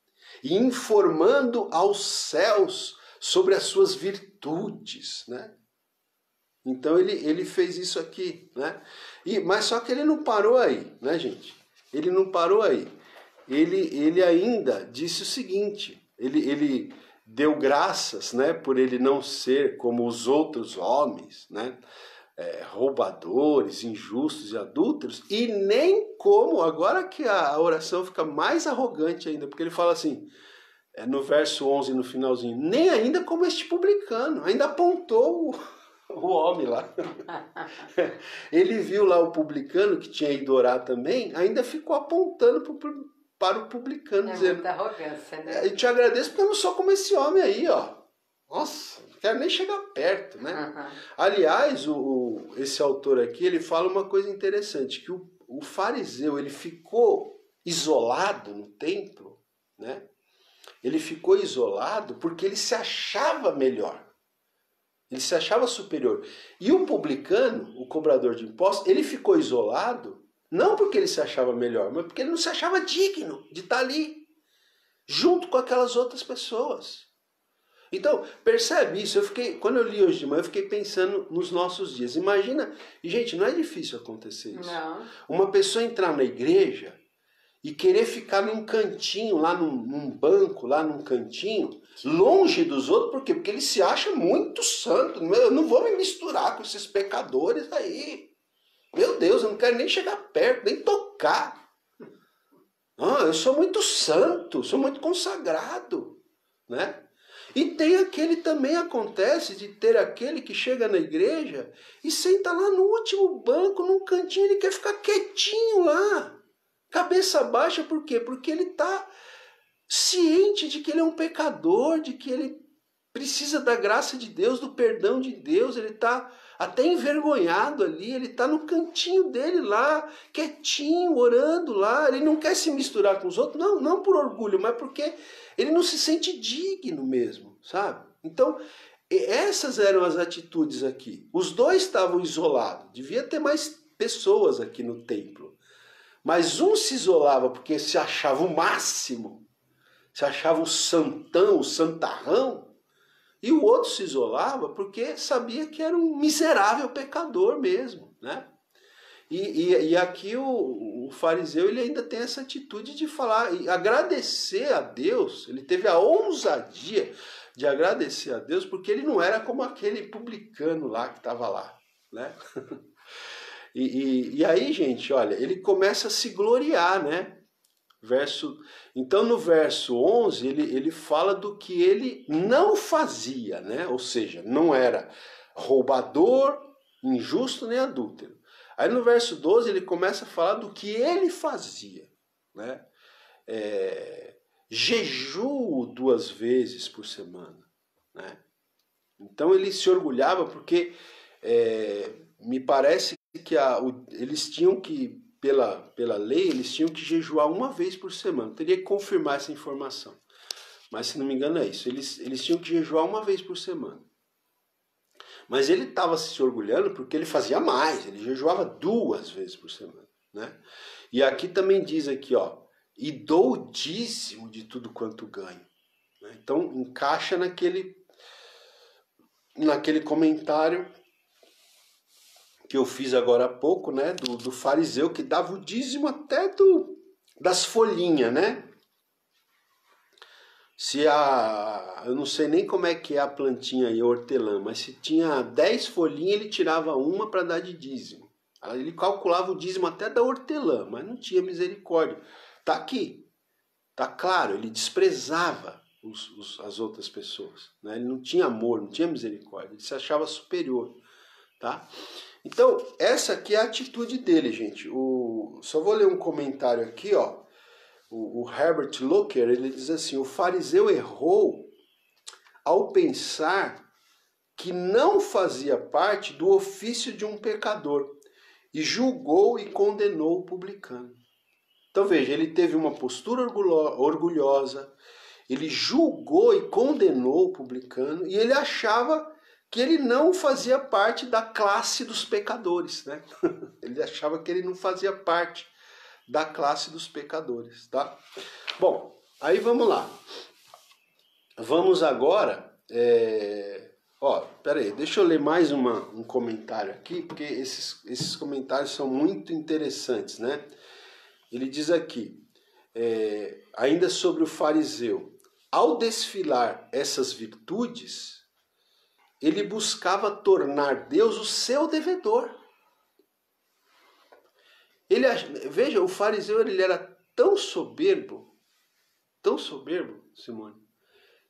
e informando aos céus sobre as suas virtudes, né? Então ele fez isso aqui, né? Mas só que ele não parou aí, né, gente? Ele não parou aí. Ele ainda disse o seguinte: ele deu graças, né, por ele não ser como os outros homens, né? Roubadores, injustos e adúlteros, e nem como, agora que a oração fica mais arrogante ainda, porque ele fala assim, no verso 11, no finalzinho, nem ainda como este publicano, ainda apontou o homem lá. Ele viu lá o publicano que tinha ido orar também, ainda ficou apontando para o publicano, dizendo: muita arrogância, né? Eu te agradeço porque eu não sou como esse homem aí, ó. Nossa, não quero nem chegar perto, né? Uhum. Aliás, esse autor aqui, ele fala uma coisa interessante, que o fariseu, ele ficou isolado no templo, né? Ele ficou isolado porque ele se achava melhor. Ele se achava superior. E o publicano, o cobrador de impostos, ele ficou isolado não porque ele se achava melhor, mas porque ele não se achava digno de estar ali, junto com aquelas outras pessoas. Então, percebe isso? Quando eu li hoje de manhã, eu fiquei pensando nos nossos dias. Imagina, e gente, não é difícil acontecer isso. Não. Uma pessoa entrar na igreja e querer ficar num cantinho, lá num banco, lá num cantinho, longe dos outros, por quê? Porque ele se acha muito santo. Eu não vou me misturar com esses pecadores aí. Meu Deus, eu não quero nem chegar perto, nem tocar. Eu sou muito santo, sou muito consagrado, né? E tem aquele também, acontece de ter aquele que chega na igreja e senta lá no último banco, num cantinho, ele quer ficar quietinho lá. Cabeça baixa, por quê? Porque ele está ciente de que ele é um pecador, de que ele precisa da graça de Deus, do perdão de Deus. Ele está até envergonhado ali, ele está no cantinho dele lá, quietinho, orando lá. Ele não quer se misturar com os outros, não por orgulho, mas porque ele não se sente digno mesmo, sabe? Então, essas eram as atitudes aqui. Os dois estavam isolados. Devia ter mais pessoas aqui no templo. Mas um se isolava porque se achava o máximo, se achava o santão, o santarrão, e o outro se isolava porque sabia que era um miserável pecador mesmo, né? E aqui o fariseu ele ainda tem essa atitude de falar e agradecer a Deus. Ele teve a ousadia de agradecer a Deus porque ele não era como aquele publicano lá que estava lá, né? E aí, gente, olha, ele começa a se gloriar, né? Então, no verso 11, ele fala do que ele não fazia, né? Ou seja, não era roubador, injusto nem adúltero. Aí no verso 12 ele começa a falar do que ele fazia, né? Jejuo 2 vezes por semana, né? Então ele se orgulhava porque me parece que eles tinham que, pela lei, eles tinham que jejuar 1 vez por semana. Eu teria que confirmar essa informação, mas se não me engano é isso. Eles tinham que jejuar 1 vez por semana. Mas ele estava se orgulhando porque ele fazia mais, ele jejuava 2 vezes por semana, né? E aqui também diz aqui, ó, e dou o dízimo de tudo quanto ganho, né? Então encaixa naquele comentário que eu fiz agora há pouco, né, do fariseu que dava o dízimo até das folhinhas, né? Eu não sei nem como é que é a plantinha aí, a hortelã, mas se tinha 10 folhinhas, ele tirava uma para dar de dízimo. Ele calculava o dízimo até da hortelã, mas não tinha misericórdia. Tá aqui, tá claro, ele desprezava as outras pessoas, né? Ele não tinha amor, não tinha misericórdia, ele se achava superior, tá? Então, essa aqui é a atitude dele, gente. Só vou ler um comentário aqui, ó. O Herbert Locker, ele diz assim: o fariseu errou ao pensar que não fazia parte do ofício de um pecador e julgou e condenou o publicano. Então veja, ele teve uma postura orgulhosa, ele julgou e condenou o publicano e ele achava que ele não fazia parte da classe dos pecadores, né? Ele achava que ele não fazia parte da classe dos pecadores, tá? Bom, aí vamos lá. Vamos agora... peraí, deixa eu ler mais um comentário aqui, porque esses comentários são muito interessantes, né? Ele diz aqui, ainda sobre o fariseu, ao desfilar essas virtudes, ele buscava tornar Deus o seu devedor. Veja, o fariseu ele era tão soberbo, Simone,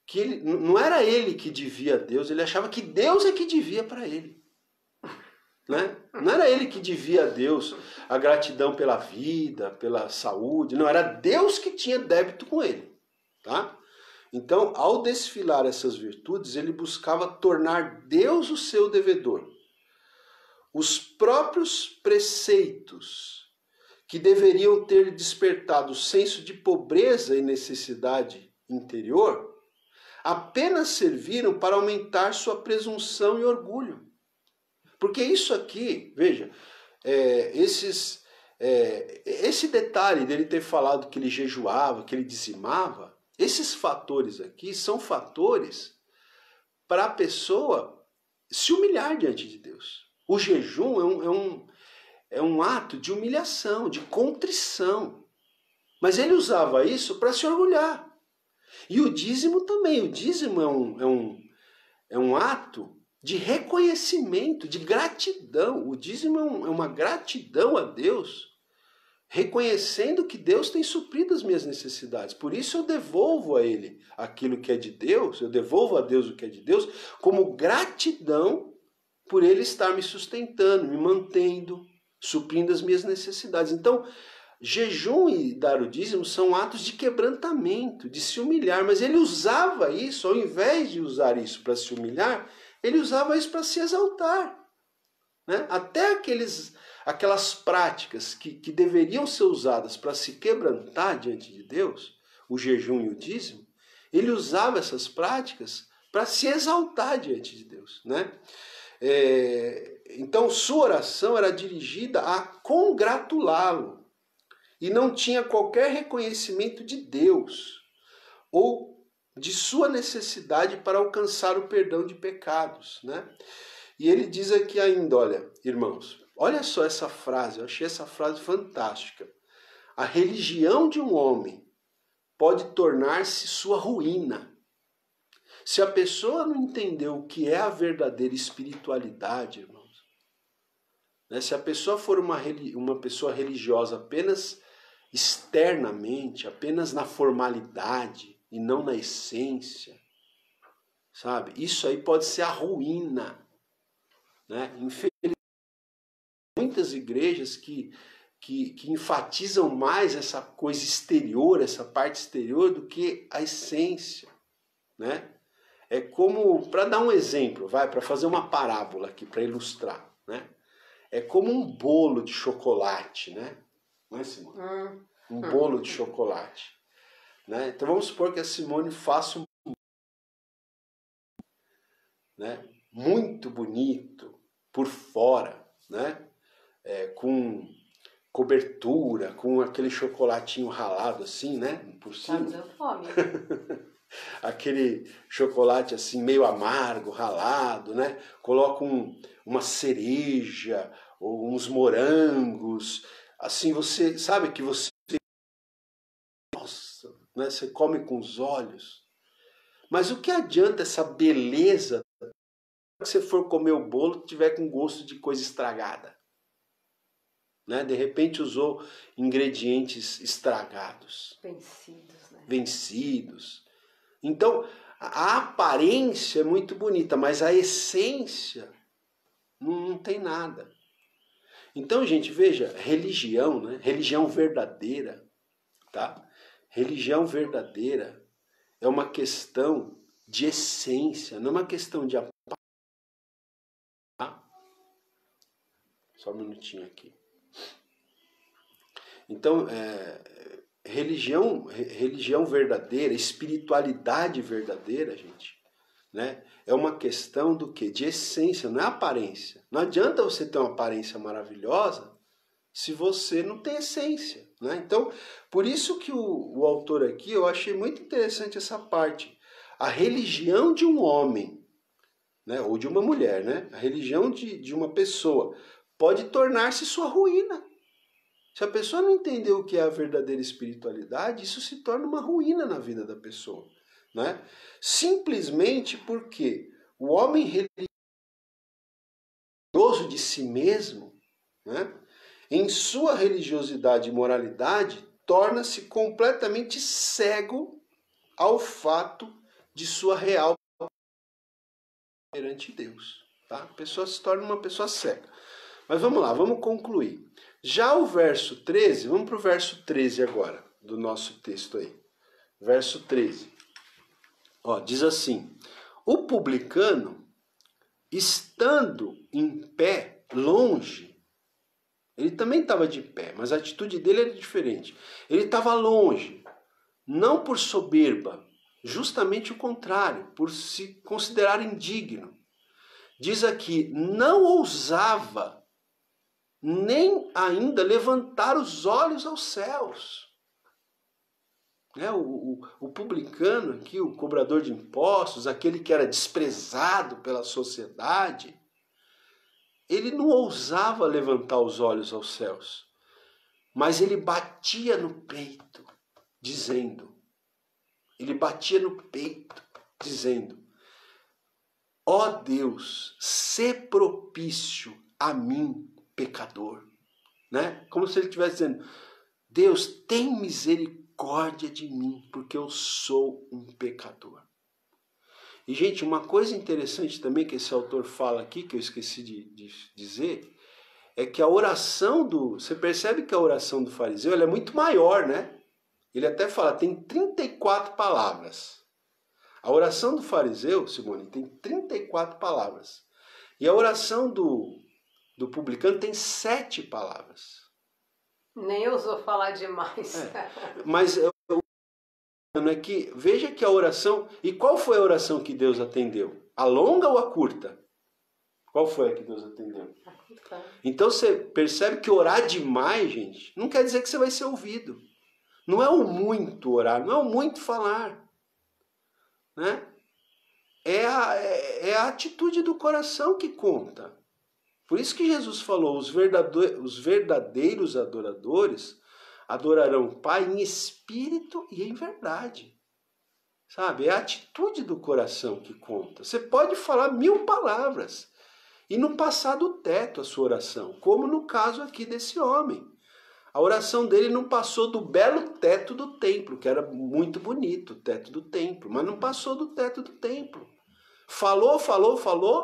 que não era ele que devia a Deus, ele achava que Deus é que devia para ele. Né? Não era ele que devia a Deus a gratidão pela vida, pela saúde, não, era Deus que tinha débito com ele. Tá? Então, ao desfilar essas virtudes, ele buscava tornar Deus o seu devedor. Os próprios preceitos que deveriam ter despertado o senso de pobreza e necessidade interior, apenas serviram para aumentar sua presunção e orgulho. Porque isso aqui, veja, esse detalhe dele ter falado que ele jejuava, que ele dizimava, esses fatores aqui são fatores para a pessoa se humilhar diante de Deus. O jejum é um ato de humilhação, de contrição. Mas ele usava isso para se orgulhar. E o dízimo também. O dízimo é um ato de reconhecimento, de gratidão. O dízimo é uma gratidão a Deus, reconhecendo que Deus tem suprido as minhas necessidades. Por isso eu devolvo a Ele aquilo que é de Deus, eu devolvo a Deus o que é de Deus, como gratidão por Ele estar me sustentando, me mantendo, suprindo as minhas necessidades. Então, jejum e dar o dízimo são atos de quebrantamento, de se humilhar, mas ele usava isso, ao invés de usar isso para se humilhar, ele usava isso para se exaltar. Né? Até aquelas práticas que deveriam ser usadas para se quebrantar diante de Deus, o jejum e o dízimo, ele usava essas práticas para se exaltar diante de Deus, né? Então sua oração era dirigida a congratulá-lo e não tinha qualquer reconhecimento de Deus ou de sua necessidade para alcançar o perdão de pecados, né? E ele diz aqui ainda, olha, irmãos, olha só essa frase, eu achei essa frase fantástica. A religião de um homem pode tornar-se sua ruína. Se a pessoa não entender o que é a verdadeira espiritualidade, irmãos, né? Se a pessoa for uma pessoa religiosa apenas externamente, apenas na formalidade e não na essência, sabe? Isso aí pode ser a ruína, né? Infelizmente, muitas igrejas que enfatizam mais essa coisa exterior, essa parte exterior, do que a essência, né? É como, para dar um exemplo, para fazer uma parábola aqui, para ilustrar, né? É como um bolo de chocolate, né? Não é, Simone? Um bolo de chocolate, né? Então vamos supor que a Simone faça né, muito bonito por fora, né? Com cobertura, com aquele chocolatinho ralado assim, né? Por cima. Tá me dando fome. Aquele chocolate assim meio amargo, ralado, né? Coloca uma cereja ou uns morangos, assim você sabe que você, nossa, né? Você come com os olhos. Mas o que adianta essa beleza se você for comer o bolo e tiver com gosto de coisa estragada, né? De repente usou ingredientes estragados, vencidos. Então, a aparência é muito bonita, mas a essência não tem nada. Então, gente, veja, religião, né? Religião verdadeira, tá? Religião verdadeira é uma questão de essência, não é uma questão de aparência. Só um minutinho aqui. Então, religião verdadeira, espiritualidade verdadeira, gente, né? É uma questão do quê? De essência, não é aparência. Não adianta você ter uma aparência maravilhosa se você não tem essência, né? Então, por isso que o autor aqui, eu achei muito interessante essa parte. A religião de um homem, né? Ou de uma mulher, né? A religião de uma pessoa pode tornar-se sua ruína. Se a pessoa não entender o que é a verdadeira espiritualidade, isso se torna uma ruína na vida da pessoa, né? Simplesmente porque o homem religioso de si mesmo, né, em sua religiosidade e moralidade, torna-se completamente cego ao fato de sua real perante Deus, tá? A pessoa se torna uma pessoa cega. Mas vamos lá, vamos concluir. Já o verso 13, vamos para o verso 13 agora, do nosso texto aí. Verso 13. Ó, diz assim: o publicano, estando em pé, longe, ele também estava de pé, mas a atitude dele era diferente. Ele estava longe, não por soberba, justamente o contrário, por se considerar indigno. Diz aqui, não ousava nem ainda levantar os olhos aos céus. O publicano aqui, o cobrador de impostos, aquele que era desprezado pela sociedade, ele não ousava levantar os olhos aos céus, mas ele batia no peito, dizendo, ó Deus, sê propício a mim, pecador, né? Como se ele estivesse dizendo, Deus, tem misericórdia de mim, porque eu sou um pecador. E, gente, uma coisa interessante também que esse autor fala aqui, que eu esqueci de dizer, é que a oração você percebe que a oração do fariseu ela é muito maior, né? Ele até fala, tem 34 palavras. A oração do fariseu, Simone, tem 34 palavras. E a oração do publicano tem 7 palavras. Nem ousou falar demais. Mas é que, veja que a oração, e qual foi a oração que Deus atendeu? A longa ou a curta? Qual foi a que Deus atendeu? Então você percebe que orar demais, gente, não quer dizer que você vai ser ouvido. Não é o muito orar, não é o muito falar, né? É a atitude do coração que conta. Por isso que Jesus falou, os verdadeiros adoradores adorarão o Pai em espírito e em verdade. Sabe? É a atitude do coração que conta. Você pode falar 1000 palavras e não passar do teto a sua oração, como no caso aqui desse homem. A oração dele não passou do belo teto do templo, que era muito bonito, o teto do templo, mas não passou do teto do templo. Falou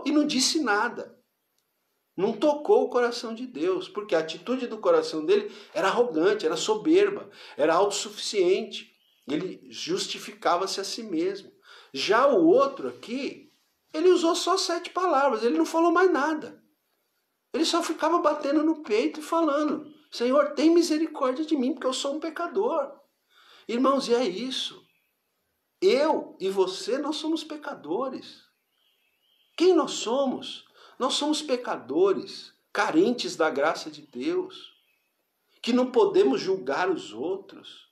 e não disse nada. Não tocou o coração de Deus, porque a atitude do coração dele era arrogante, era soberba, era autossuficiente. Ele justificava-se a si mesmo. Já o outro aqui, ele usou só 7 palavras, ele não falou mais nada. Ele só ficava batendo no peito e falando, Senhor, tem misericórdia de mim, porque eu sou um pecador. Irmãos, e é isso. Eu e você, nós somos pecadores. Quem nós somos? Nós somos pecadores, carentes da graça de Deus, que não podemos julgar os outros.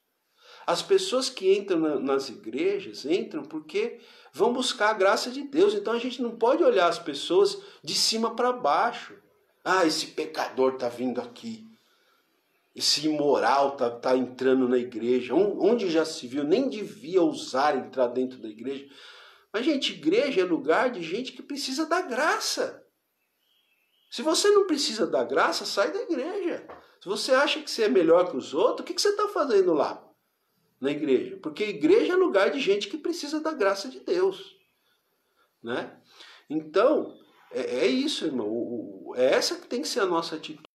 As pessoas que entram nas igrejas, entram porque vão buscar a graça de Deus. Então a gente não pode olhar as pessoas de cima para baixo. Ah, esse pecador está vindo aqui. Esse imoral está entrando na igreja. Onde já se viu, nem devia ousar entrar dentro da igreja. Mas, gente, igreja é lugar de gente que precisa da graça. Se você não precisa da graça, sai da igreja. Se você acha que você é melhor que os outros, o que você está fazendo lá na igreja? Porque igreja é lugar de gente que precisa da graça de Deus, né? Então, é isso, irmão. É essa que tem que ser a nossa atitude,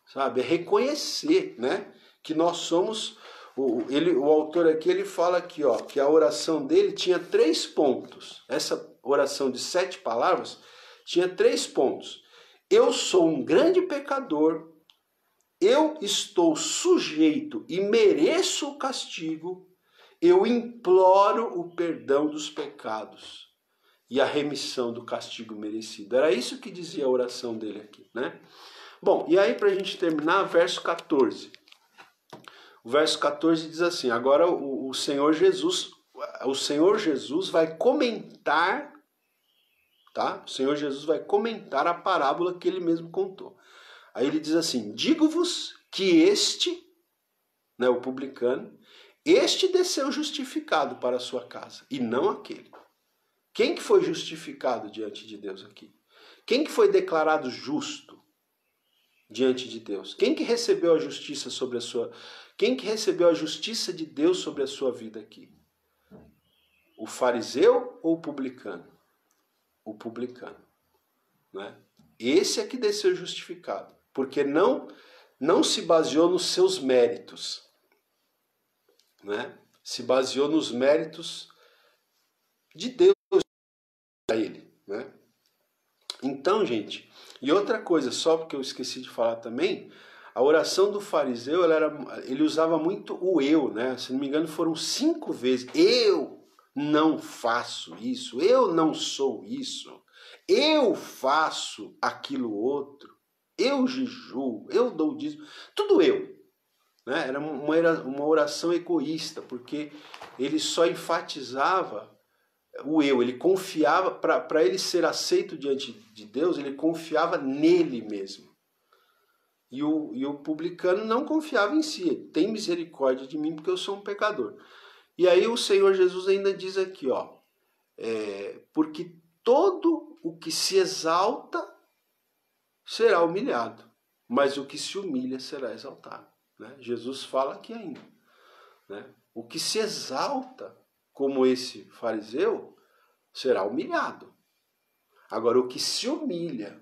sabe? É reconhecer, né, que nós somos... O autor aqui, ele fala aqui, ó, que a oração dele tinha 3 pontos. Essa oração de 7 palavras tinha 3 pontos. Eu sou um grande pecador, eu estou sujeito e mereço o castigo, eu imploro o perdão dos pecados e a remissão do castigo merecido. Era isso que dizia a oração dele aqui, né? Bom, e aí para a gente terminar, verso 14. O verso 14 diz assim, agora o Senhor Jesus vai comentar, tá? O Senhor Jesus vai comentar a parábola que ele mesmo contou. Aí ele diz assim, digo-vos que este, né, o publicano, este desceu justificado para a sua casa, e não aquele. Quem que foi justificado diante de Deus aqui? Quem que foi declarado justo diante de Deus? Quem que recebeu a justiça sobre a sua... Quem que recebeu a justiça de Deus sobre a sua vida aqui? O fariseu ou o publicano? O publicano, né? Esse é que desceu justificado, porque não se baseou nos seus méritos, né? Se baseou nos méritos de Deus a ele, né? Então, gente, e outra coisa, só porque eu esqueci de falar também, a oração do fariseu, ele usava muito o eu, né? Se não me engano, foram 5 vezes. Eu não faço isso, eu não sou isso, eu faço aquilo outro, eu jejuo, eu dou dízimo, tudo eu. Né? Era uma oração egoísta, porque ele só enfatizava o eu, ele confiava, para ele ser aceito diante de Deus, ele confiava nele mesmo. E o publicano não confiava em si. Tem misericórdia de mim porque eu sou um pecador. E aí o Senhor Jesus ainda diz aqui, ó, porque todo o que se exalta será humilhado, mas o que se humilha será exaltado. Né? Jesus fala aqui ainda. Né? O que se exalta, como esse fariseu, será humilhado. Agora, o que se humilha,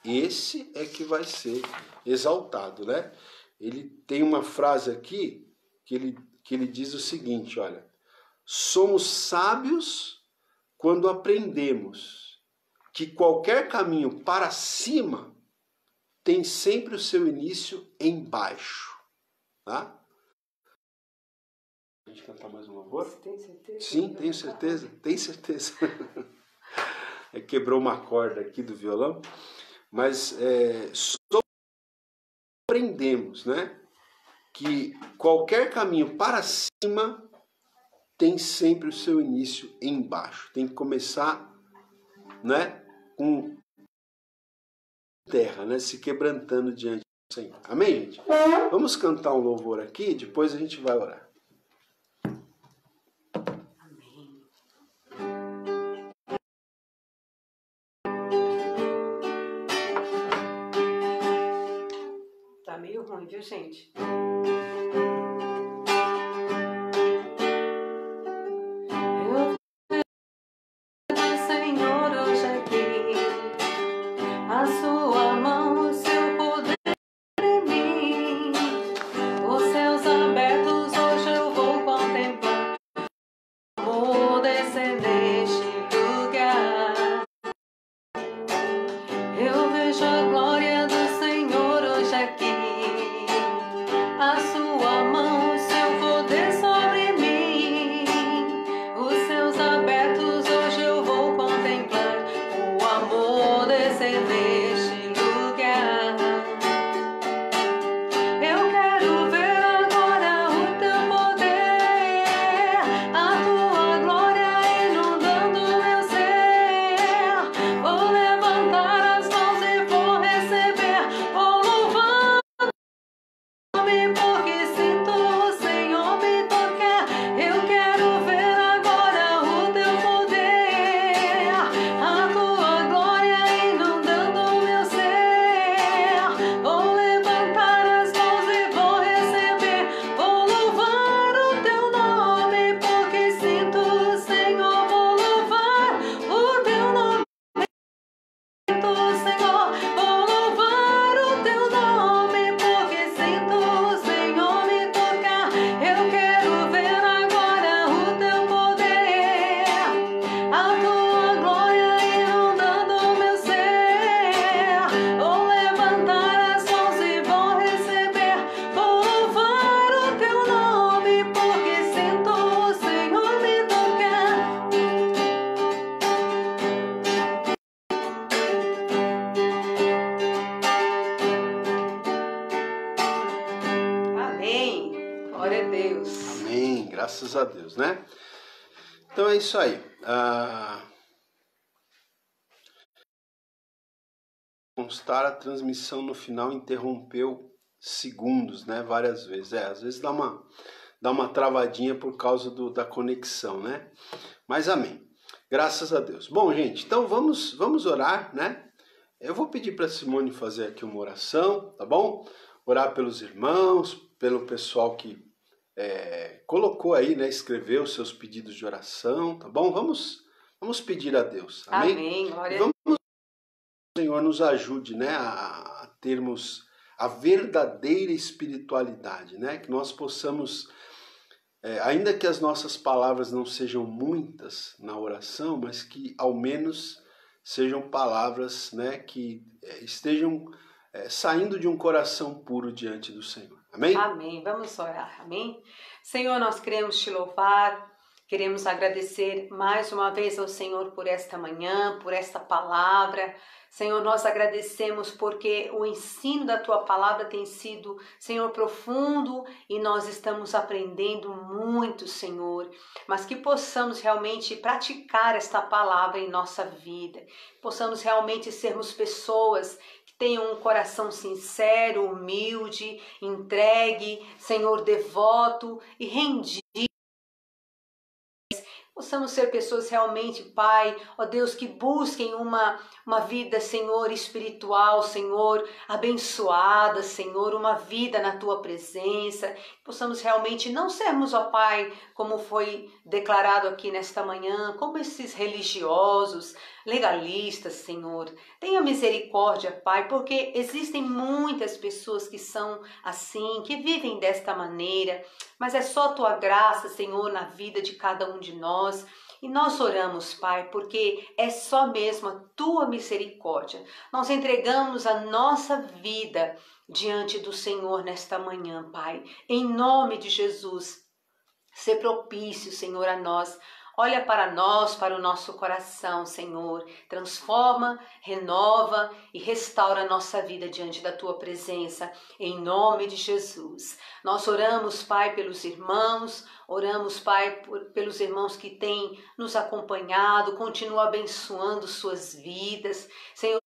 esse é que vai ser exaltado, né? Ele tem uma frase aqui que ele diz o seguinte, olha, somos sábios quando aprendemos que qualquer caminho para cima tem sempre o seu início embaixo, tá? A gente cantar mais um louvor? Você tem certeza? Sim, tenho certeza. Tenho certeza. Quebrou uma corda aqui do violão. Mas aprendemos, né, que qualquer caminho para cima tem sempre o seu início embaixo. Tem que começar, né, com terra, né, se quebrantando diante do Senhor. Amém, gente? Vamos cantar um louvor aqui, depois a gente vai orar. Tá meio ruim, viu, gente? Senhor, hoje aqui, a sua mão, o seu poder em mim, os céus abertos, hoje eu vou contemplar, vou descer neste lugar. Eu vejo a glória do Senhor hoje aqui, a sua mão, o seu poder sobre mim, os céus abertos, hoje eu vou contemplar o amor descer neste lugar. Eu quero ver agora o teu poder, a tua glória inundando meu ser. Vou levantar as mãos e vou receber, vou louvar porque sinto o Senhor me tocar. Eu quero ver agora o teu poder, a tua glória inundando meu ser. Vou levantar as mãos e vou receber, vou louvar o teu nome porque sinto o Senhor. Vou louvar o teu nome, Senhor, vou louvar o teu nome porque sinto o Senhor me tocar. Eu quero ver agora o teu poder, a tua glória inundando meu ser. Vou levantar as mãos e vou receber, vou louvar o teu nome porque sinto o Senhor me tocar. Amém. Glória a Deus. Amém, graças a Deus, né? Então é isso aí. Constar a transmissão no final interrompeu segundos, né? Várias vezes. Às vezes dá uma travadinha por causa da conexão, né? Mas amém. Graças a Deus. Bom, gente, então vamos orar, né? Eu vou pedir para Simone fazer aqui uma oração, tá bom? Orar pelos irmãos, pelo pessoal que colocou aí, né? Escreveu os seus pedidos de oração, tá bom? Vamos pedir a Deus, amém? Amém. Glória a Vamos, o Senhor nos ajude, né? A termos a verdadeira espiritualidade, né? Que nós possamos, ainda que as nossas palavras não sejam muitas na oração, mas que ao menos sejam palavras, né? Que estejam saindo de um coração puro diante do Senhor. Amém? Amém. Vamos orar. Amém? Senhor, nós queremos te louvar, queremos agradecer mais uma vez ao Senhor por esta manhã, por esta palavra. Senhor, nós agradecemos porque o ensino da tua palavra tem sido, Senhor, profundo e nós estamos aprendendo muito, Senhor. Mas que possamos realmente praticar esta palavra em nossa vida, possamos realmente sermos pessoas tenham um coração sincero, humilde, entregue, Senhor, devoto e rendido. Possamos ser pessoas realmente, Pai, ó Deus, que busquem uma vida, Senhor, espiritual, Senhor, abençoada, Senhor, uma vida na Tua presença. Possamos realmente não sermos, ó Pai, como foi declarado aqui nesta manhã, como esses religiosos, legalistas, Senhor. Tenha misericórdia, Pai, porque existem muitas pessoas que são assim, que vivem desta maneira, mas é só Tua graça, Senhor, na vida de cada um de nós. E nós oramos, Pai, porque é só mesmo a Tua misericórdia. Nós entregamos a nossa vida diante do Senhor nesta manhã, Pai, em nome de Jesus. Ser propício, Senhor, a nós. Olha para nós, para o nosso coração, Senhor. Transforma, renova e restaura a nossa vida diante da Tua presença, em nome de Jesus. Nós oramos, Pai, pelos irmãos, oramos, Pai, pelos irmãos que têm nos acompanhado, continua abençoando suas vidas, Senhor,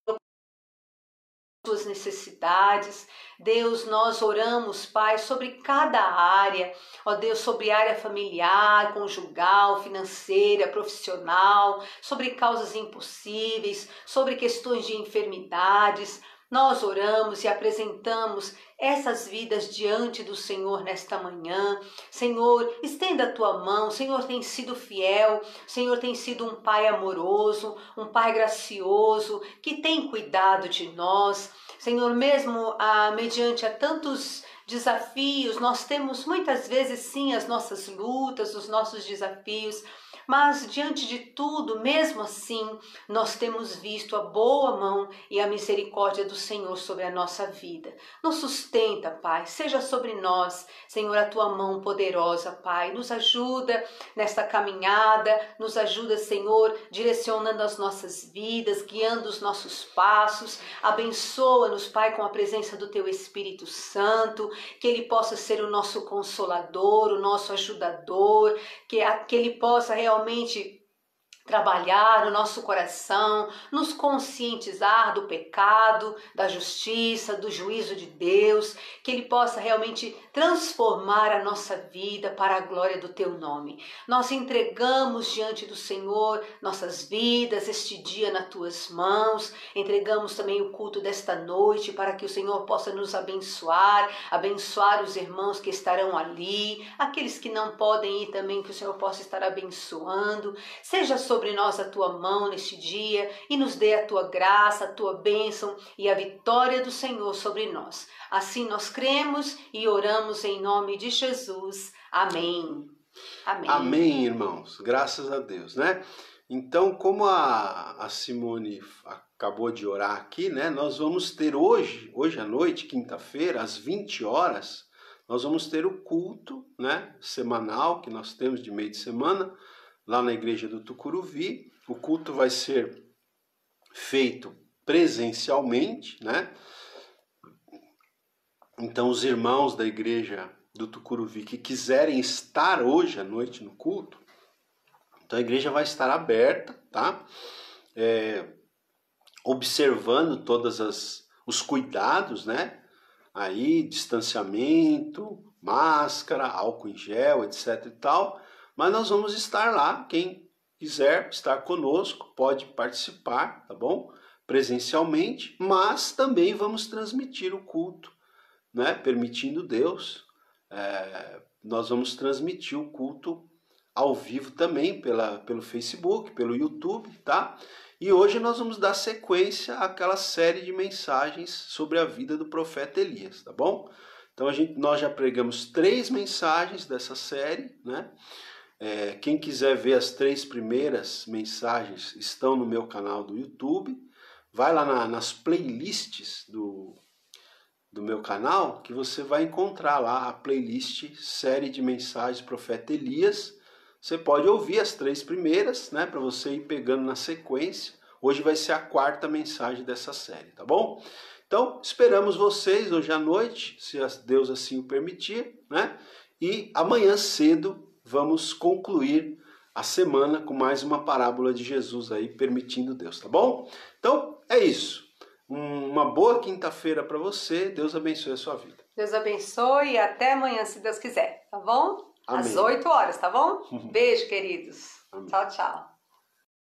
suas necessidades. Deus, nós oramos, Pai, sobre cada área, ó Deus, sobre área familiar, conjugal, financeira, profissional, sobre causas impossíveis, sobre questões de enfermidades. Nós oramos e apresentamos essas vidas diante do Senhor nesta manhã. Senhor, estenda a tua mão. O Senhor tem sido fiel. O Senhor tem sido um Pai amoroso, um Pai gracioso, que tem cuidado de nós. Senhor, mesmo mediante a tantos desafios, nós temos muitas vezes sim as nossas lutas, os nossos desafios, mas diante de tudo, mesmo assim, nós temos visto a boa mão e a misericórdia do Senhor sobre a nossa vida. Nos sustenta, Pai, seja sobre nós, Senhor, a tua mão poderosa, Pai. Nos ajuda nesta caminhada, nos ajuda, Senhor, direcionando as nossas vidas, guiando os nossos passos. Abençoa-nos, Pai, com a presença do teu Espírito Santo, que ele possa ser o nosso consolador, o nosso ajudador, que ele possa realmente trabalhar no nosso coração, nos conscientizar do pecado, da justiça, do juízo de Deus, que ele possa realmente transformar a nossa vida para a glória do teu nome. Nós entregamos diante do Senhor nossas vidas, este dia nas tuas mãos, entregamos também o culto desta noite para que o Senhor possa nos abençoar, abençoar os irmãos que estarão ali, aqueles que não podem ir também, que o Senhor possa estar abençoando. Seja sobre nós a tua mão neste dia e nos dê a tua graça, a tua bênção e a vitória do Senhor sobre nós. Assim nós cremos e oramos em nome de Jesus. Amém. Amém. Amém, irmãos. Graças a Deus, né? Então, como a Simone acabou de orar aqui, né? Nós vamos ter hoje à noite, quinta-feira, às 20 horas, nós vamos ter o culto, né? Semanal que nós temos de meio de semana, lá na igreja do Tucuruvi. O culto vai ser feito presencialmente, né? Então, os irmãos da igreja do Tucuruvi que quiserem estar hoje à noite no culto, então a igreja vai estar aberta, tá? Observando todos os cuidados, né? Aí, distanciamento, máscara, álcool em gel, etc e tal. Mas nós vamos estar lá. Quem quiser estar conosco pode participar, tá bom? Presencialmente, mas também vamos transmitir o culto, né? Permitindo Deus, nós vamos transmitir o culto ao vivo também pelo Facebook, pelo YouTube, tá? E hoje nós vamos dar sequência àquela série de mensagens sobre a vida do profeta Elias, tá bom? Então nós já pregamos 3 mensagens dessa série, né? Quem quiser ver as 3 primeiras mensagens estão no meu canal do YouTube. Vai lá nas playlists do meu canal, que você vai encontrar lá a playlist série de mensagens Profeta Elias. Você pode ouvir as 3 primeiras, né, para você ir pegando na sequência. Hoje vai ser a 4ª mensagem dessa série, tá bom? Então, esperamos vocês hoje à noite, se Deus assim o permitir, né? E amanhã cedo vamos concluir a semana com mais uma parábola de Jesus aí, permitindo Deus, tá bom? Então, é isso. Uma boa quinta-feira para você. Deus abençoe a sua vida. Deus abençoe e até amanhã, se Deus quiser, tá bom? Amém. Às 8 horas, tá bom? Beijo, queridos. Amém. Tchau, tchau.